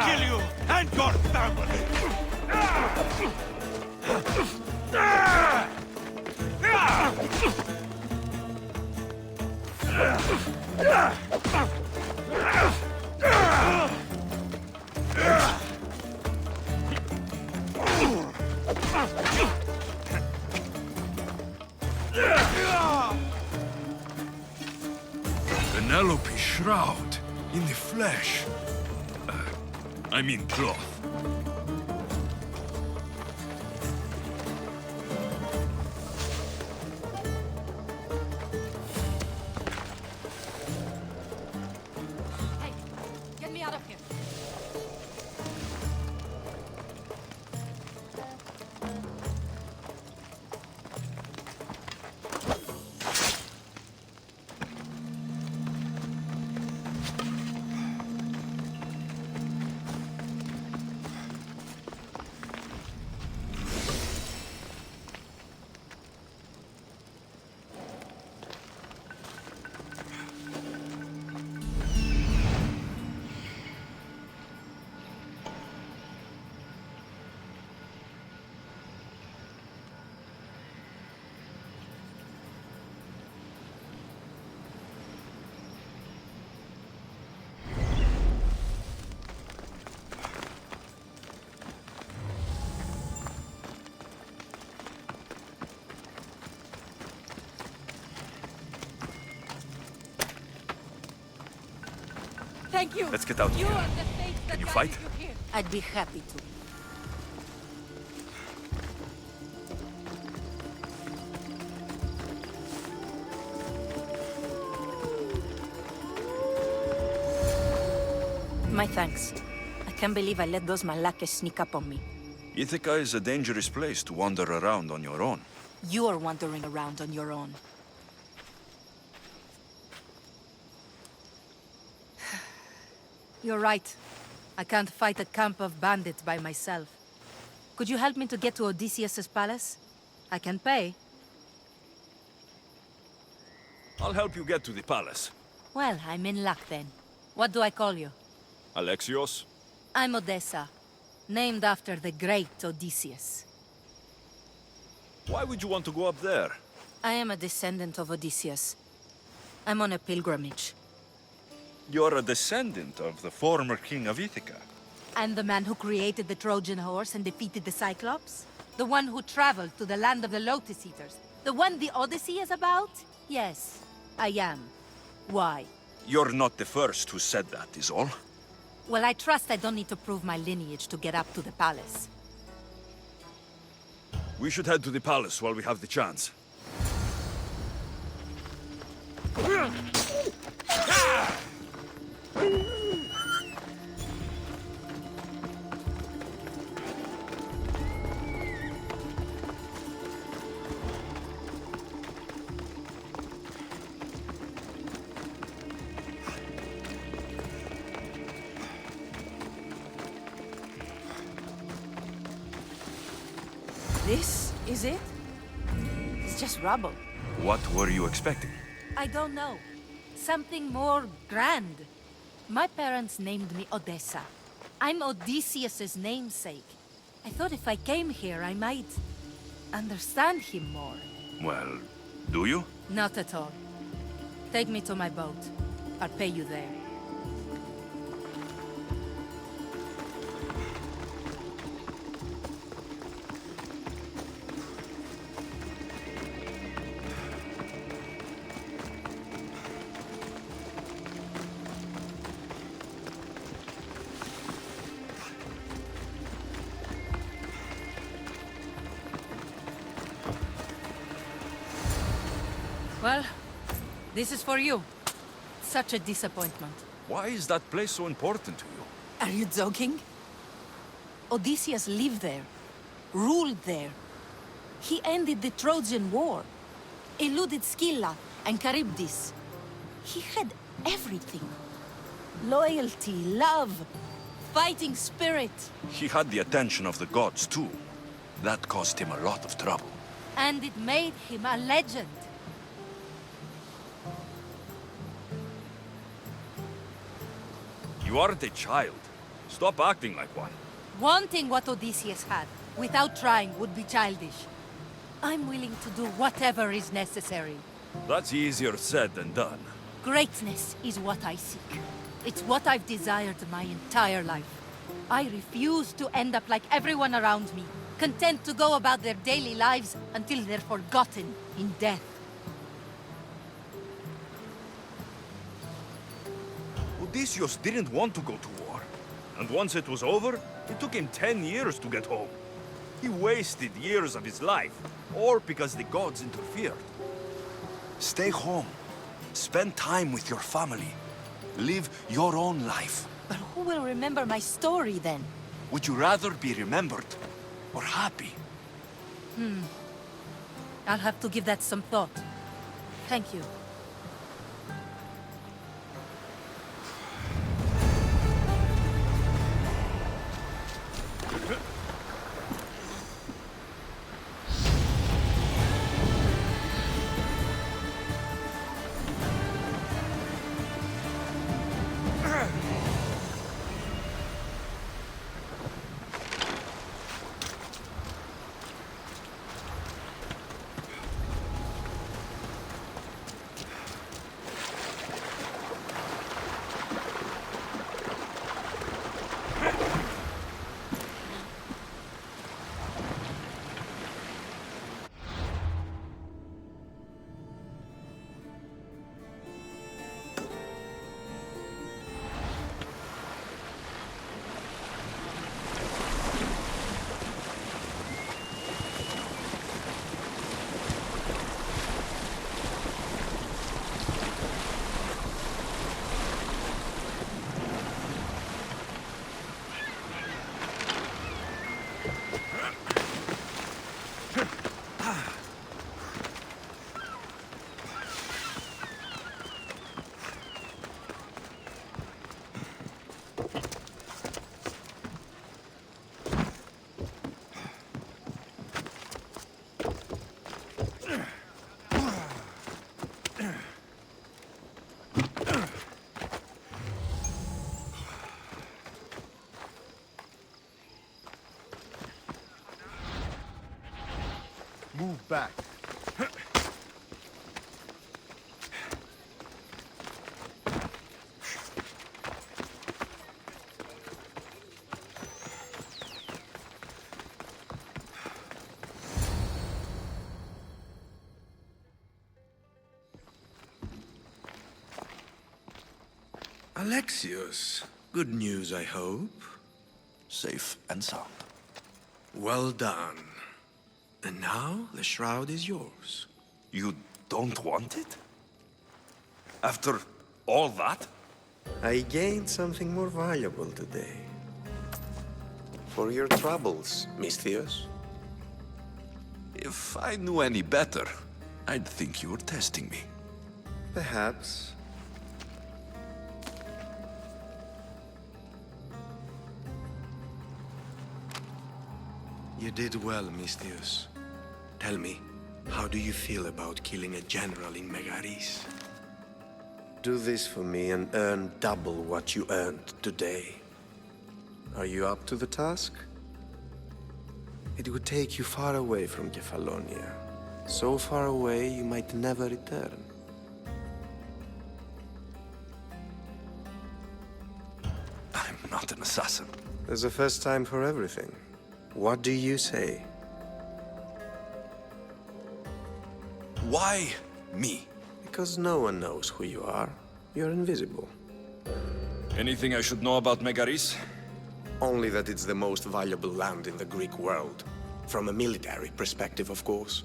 Kill you and your family! Penelope's shroud in the flesh. I mean cloth. Hey, get me out of here. Let's get out of You here. are the fate that Can you guided fight? you here. I'd be happy to. My thanks. I can't believe I let those Malakas sneak up on me. Ithaca is a dangerous place to wander around on your own. You're wandering around on your own. You're right. I can't fight a camp of bandits by myself. Could you help me to get to Odysseus's palace? I can pay. I'll help you get to the palace. Well, I'm in luck then. What do I call you? Alexios? I'm Odessa, named after the great Odysseus. Why would you want to go up there? I am a descendant of Odysseus. I'm on a pilgrimage. You're a descendant of the former king of Ithaca. And the man who created the Trojan horse and defeated the Cyclops? The one who traveled to the land of the Lotus Eaters? The one the Odyssey is about? Yes, I am. Why? You're not the first who said that, is all. Well, I trust I don't need to prove my lineage to get up to the palace. We should head to the palace while we have the chance. This is it? It's just rubble. What were you expecting? I don't know. Something more grand. My parents named me Odessa. I'm Odysseus's namesake. I thought if I came here, I might understand him more. Well, do you? Not at all. Take me to my boat. I'll pay you there. Well, this is for you. Such a disappointment. Why is that place so important to you? Are you joking? Odysseus lived there, ruled there. He ended the Trojan War, eluded Scylla and Charybdis. He had everything. Loyalty, love, fighting spirit. He had the attention of the gods, too. That caused him a lot of trouble. And it made him a legend. You aren't a child. Stop acting like one. Wanting what Odysseus had, without trying, would be childish. I'm willing to do whatever is necessary. That's easier said than done. Greatness is what I seek. It's what I've desired my entire life. I refuse to end up like everyone around me, content to go about their daily lives until they're forgotten in death. Odysseus didn't want to go to war. And once it was over, it took him 10 years to get home. He wasted years of his life, all because the gods interfered. Stay home. Spend time with your family. Live your own life. But who will remember my story then? Would you rather be remembered or happy? I'll have to give that some thought. Thank you. back. Alexios, good news, I hope. Safe and sound. Well done. And now the shroud is yours. You don't want it? After all that? I gained something more valuable today. For your troubles, Misthios. If I knew any better, I'd think you were testing me. Perhaps. You did well, Misthios. Tell me, how do you feel about killing a general in Megaris? Do this for me and earn double what you earned today. Are you up to the task? It would take you far away from Kefalonia. So far away you might never return. I'm not an assassin. There's a first time for everything. What do you say? Why me? Because no one knows who you are. You're invisible. Anything I should know about Megaris? Only that it's the most valuable land in the Greek world. From a military perspective, of course.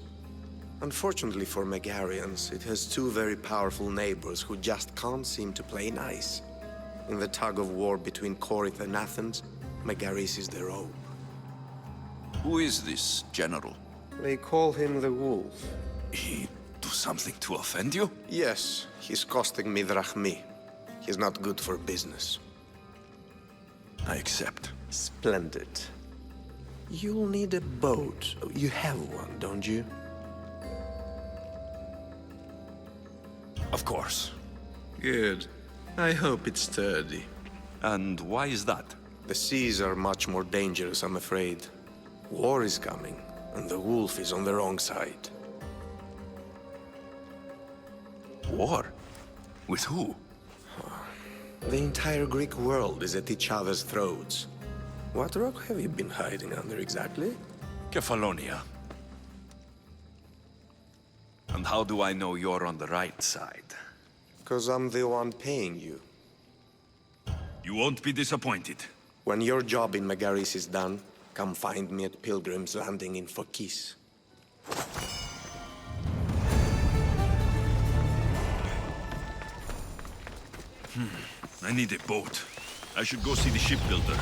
Unfortunately for Megarians, it has two very powerful neighbors who just can't seem to play nice. In the tug of war between Corinth and Athens, Megaris is their own. Who is this general? They call him the Wolf. He do something to offend you? Yes, he's costing me drachmi. He's not good for business. I accept. Splendid. You'll need a boat. You have one, don't you? Of course. Good. I hope it's sturdy. And why is that? The seas are much more dangerous, I'm afraid. War is coming, and the wolf is on the wrong side. War? With who? The entire Greek world is at each other's throats. What rock have you been hiding under exactly? Kefalonia. And how do I know you're on the right side? 'Cause I'm the one paying you. You won't be disappointed. When your job in Megaris is done, come find me at Pilgrim's Landing in Phokis. I need a boat. I should go see the shipbuilder.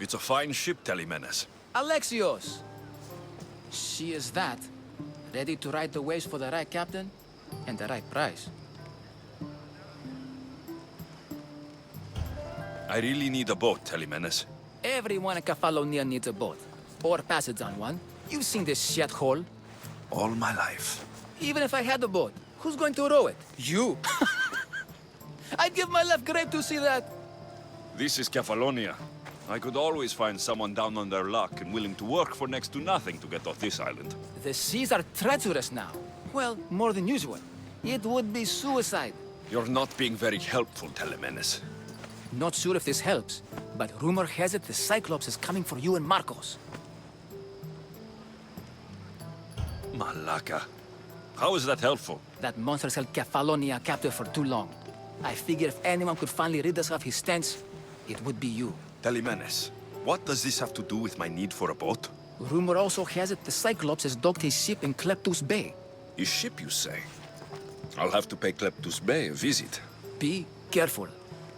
It's a fine ship, Telemenes. Alexios! She is that. Ready to ride the waves for the right captain and the right price. I really need a boat, Telemenes. Everyone in Kefalonia needs a boat. Or passage on one. You've seen this shithole. All my life. Even if I had a boat, who's going to row it? You! I'd give my left grape to see that. This is Kefalonia. I could always find someone down on their luck and willing to work for next to nothing to get off this island. The seas are treacherous now. Well, more than usual. It would be suicide. You're not being very helpful, Telemenes. Not sure if this helps, but rumor has it the Cyclops is coming for you and Marcos. Malaka. How is that helpful? That monster's held Kefalonia captive for too long. I figure if anyone could finally rid us of his stench, it would be you. Telemenes, what does this have to do with my need for a boat? Rumor also has it the Cyclops has docked his ship in Kleptus Bay. His ship, you say? I'll have to pay Kleptus Bay a visit. Be careful.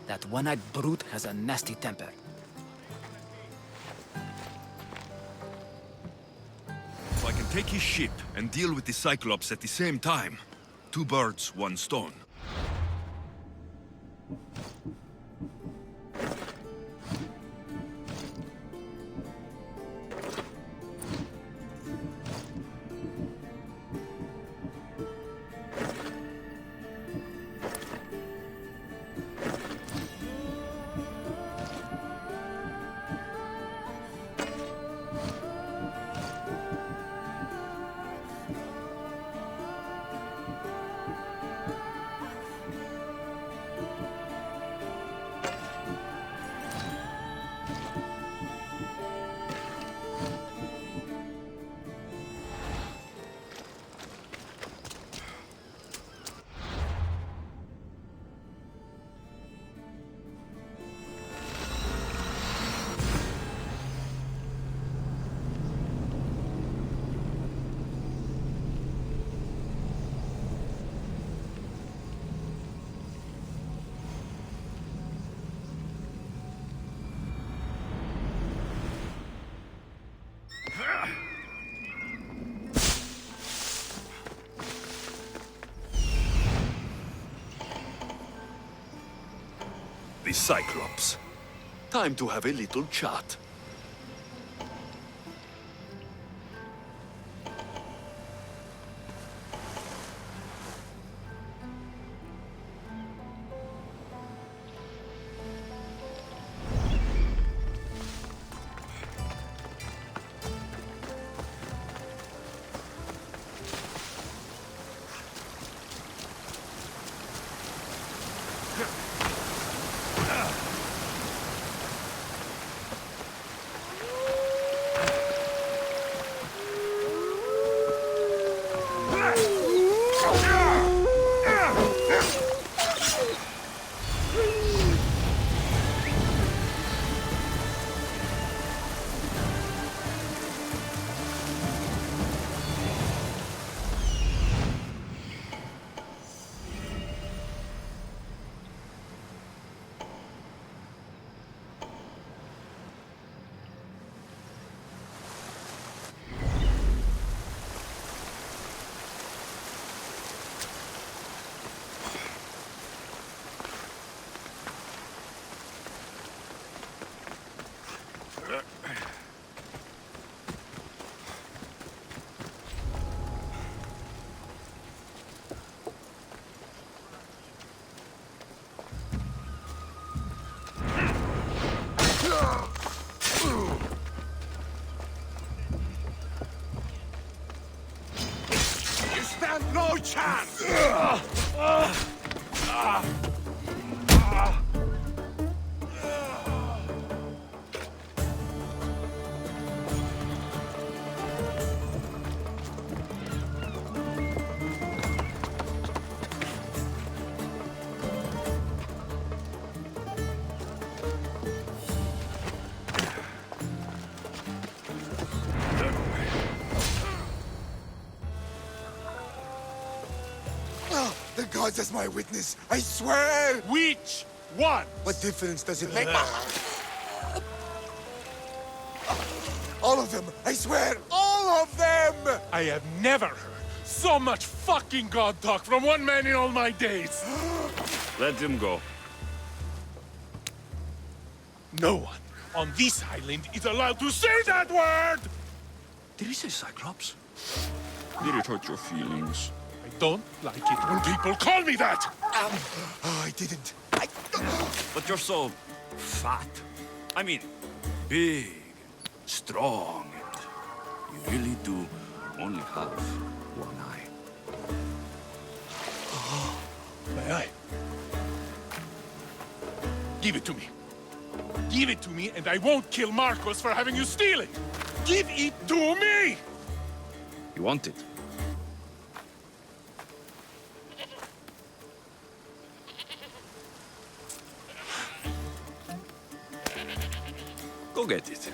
That one-eyed brute has a nasty temper. Take his ship and deal with the Cyclops at the same time. 2 birds, 1 stone. The Cyclops. Time to have a little chat. No chance! The gods as my witness, I swear! Which one? What difference does it make? All of them! I swear! All of them! I have never heard so much fucking god talk from one man in all my days. Let him go. No one on this island is allowed to say that word! Did he say Cyclops? Did it hurt your feelings? I don't like it when people call me that! Oh, I didn't. But you're so fat. I mean, big, strong, and you really do only have one eye. My eye. Give it to me. Give it to me, and I won't kill Marcos for having you steal it. Give it to me! You want it? Go get it.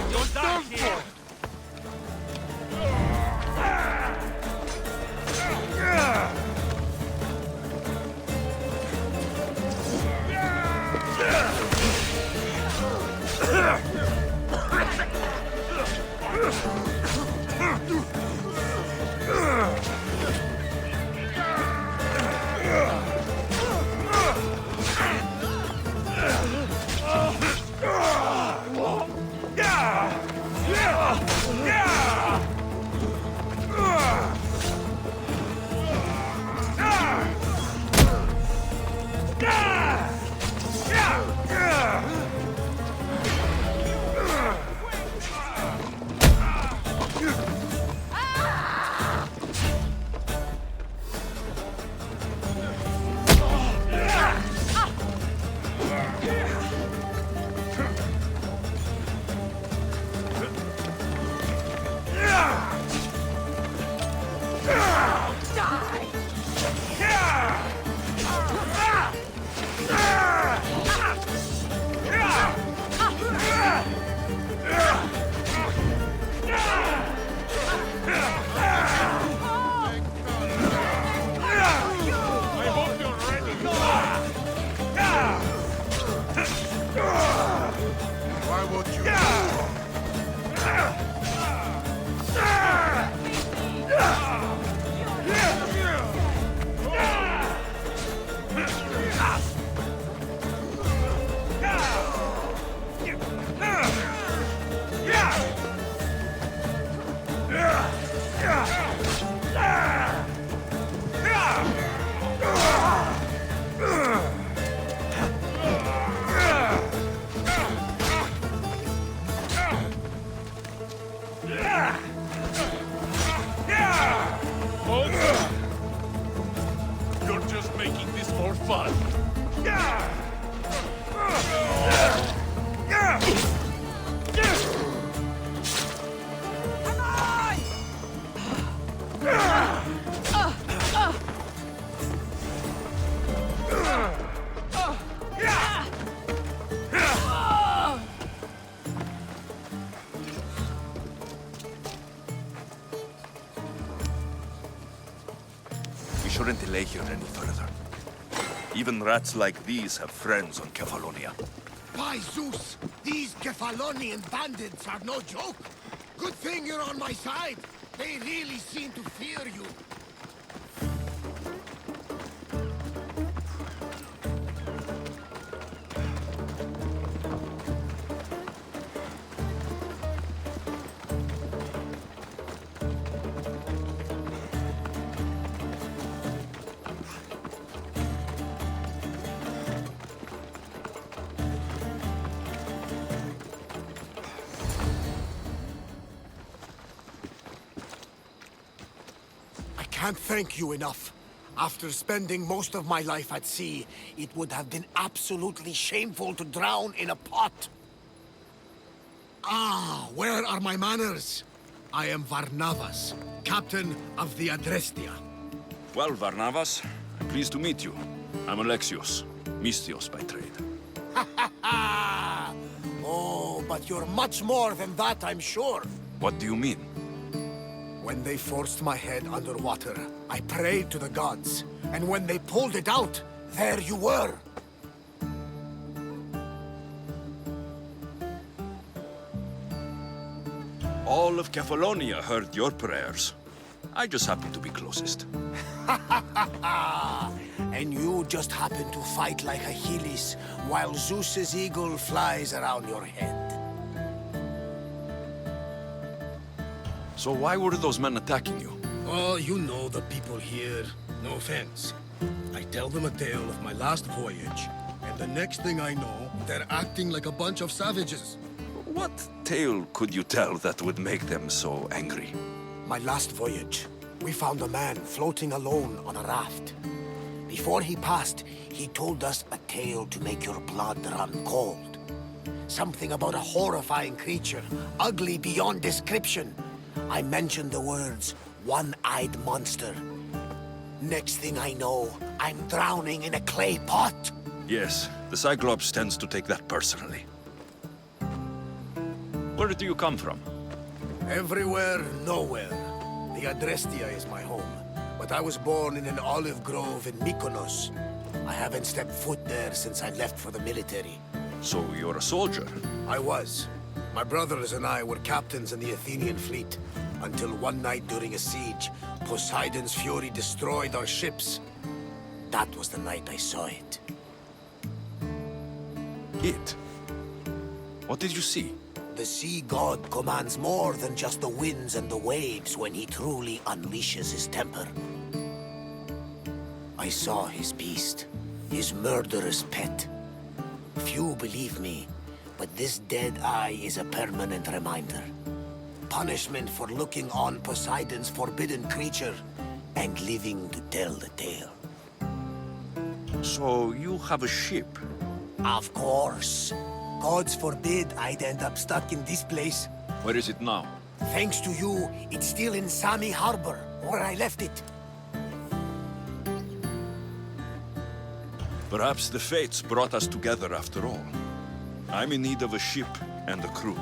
You'll die here! You're just making this for fun. We shouldn't delay here any further. Even rats like these have friends on Kefalonia. By Zeus, these Kefalonian bandits are no joke. Good thing you're on my side. They really seem to fear you. I can't thank you enough. After spending most of my life at sea, it would have been absolutely shameful to drown in a pot. Ah, where are my manners? I am Varnavas, captain of the Adrestia. Well, Varnavas, I'm pleased to meet you. I'm Alexios, Mystios by trade. Oh, but you're much more than that, I'm sure. What do you mean? When they forced my head underwater, I prayed to the gods. And when they pulled it out, there you were. All of Kefalonia heard your prayers. I just happen to be closest. And you just happen to fight like Achilles, while Zeus's eagle flies around your head. So why were those men attacking you? Oh, you know the people here. No offense. I tell them a tale of my last voyage, and the next thing I know, they're acting like a bunch of savages. What tale could you tell that would make them so angry? My last voyage, we found a man floating alone on a raft. Before he passed, he told us a tale to make your blood run cold. Something about a horrifying creature, ugly beyond description. I mentioned the words, one-eyed monster. Next thing I know, I'm drowning in a clay pot. Yes, the Cyclops tends to take that personally. Where do you come from? Everywhere, nowhere. The Adrestia is my home, but I was born in an olive grove in Mykonos. I haven't stepped foot there since I left for the military. So you're a soldier? I was. My brothers and I were captains in the Athenian fleet, until one night during a siege, Poseidon's fury destroyed our ships. That was the night I saw it. It? What did you see? The sea god commands more than just the winds and the waves when he truly unleashes his temper. I saw his beast, his murderous pet. Few believe me, but this dead eye is a permanent reminder. Punishment for looking on Poseidon's forbidden creature and living to tell the tale. So you have a ship? Of course. Gods forbid I'd end up stuck in this place. Where is it now? Thanks to you, it's still in Sami Harbor, where I left it. Perhaps the fates brought us together after all. I'm in need of a ship and a crew.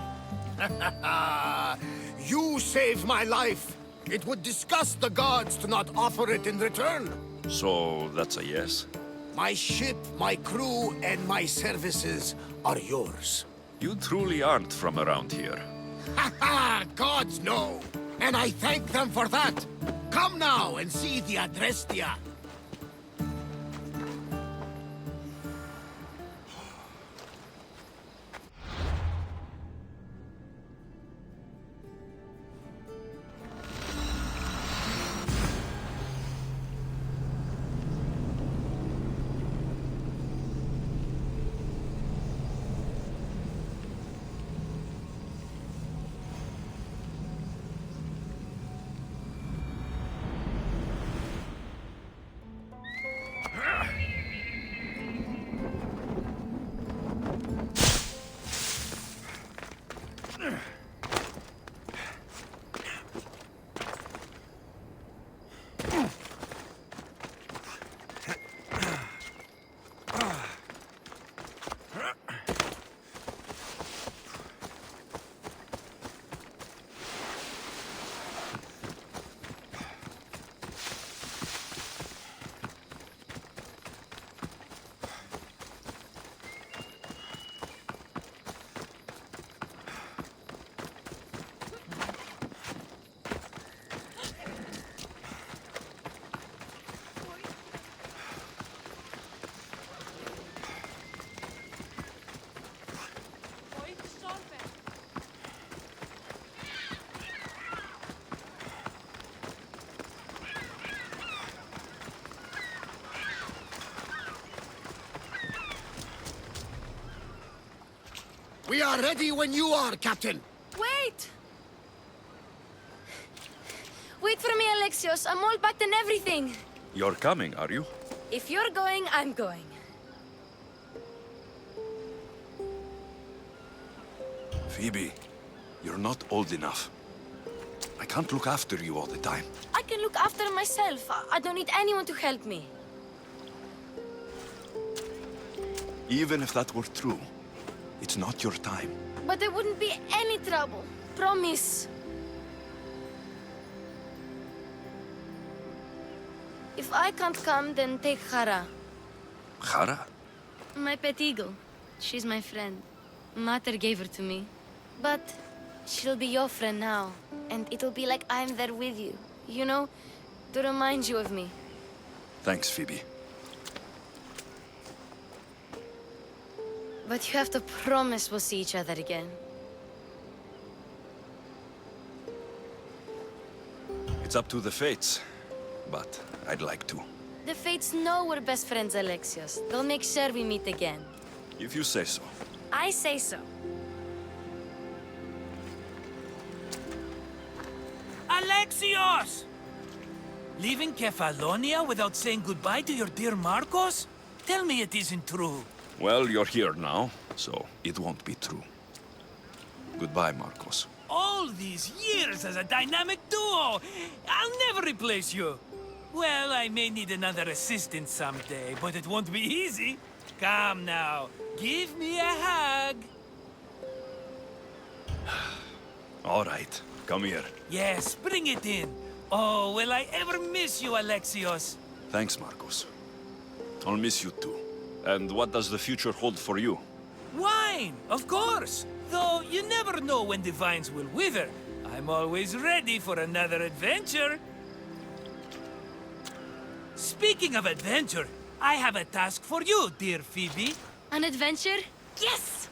You saved my life. It would disgust the gods to not offer it in return. So that's a yes? My ship, my crew, and my services are yours. You truly aren't from around here. Ha ha! Gods know! And I thank them for that! Come now and see the Adrestia! We are ready when you are, Captain. Wait! Wait for me, Alexios. I'm all packed and everything. You're coming, are you? If you're going, I'm going. Phoebe, you're not old enough. I can't look after you all the time. I can look after myself. I don't need anyone to help me. Even if that were true, it's not your time. But there wouldn't be any trouble. Promise. If I can't come, then take Hara. Hara? My pet eagle. She's my friend. Mater gave her to me. But she'll be your friend now. And it'll be like I'm there with you. You know, to remind you of me. Thanks, Phoebe. But you have to promise we'll see each other again. It's up to the fates, but I'd like to. The fates know we're best friends, Alexios. They'll make sure we meet again. If you say so. I say so. Alexios! Leaving Kefalonia without saying goodbye to your dear Marcos? Tell me it isn't true. Well, you're here now, so it won't be true. Goodbye, Marcos. All these years as a dynamic duo! I'll never replace you! Well, I may need another assistant someday, but it won't be easy. Come now, give me a hug. All right, come here. Yes, bring it in. Oh, will I ever miss you, Alexios? Thanks, Marcos. I'll miss you too. And what does the future hold for you? Wine, of course. Though you never know when the vines will wither. I'm always ready for another adventure. Speaking of adventure, I have a task for you, dear Phoebe. An adventure? Yes!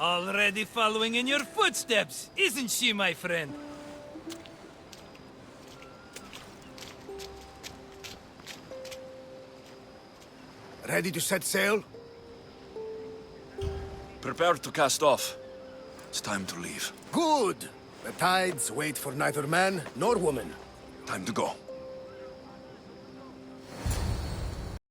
Already following in your footsteps, isn't she, my friend? Ready to set sail? Prepare to cast off. It's time to leave. Good! The tides wait for neither man nor woman. Time to go.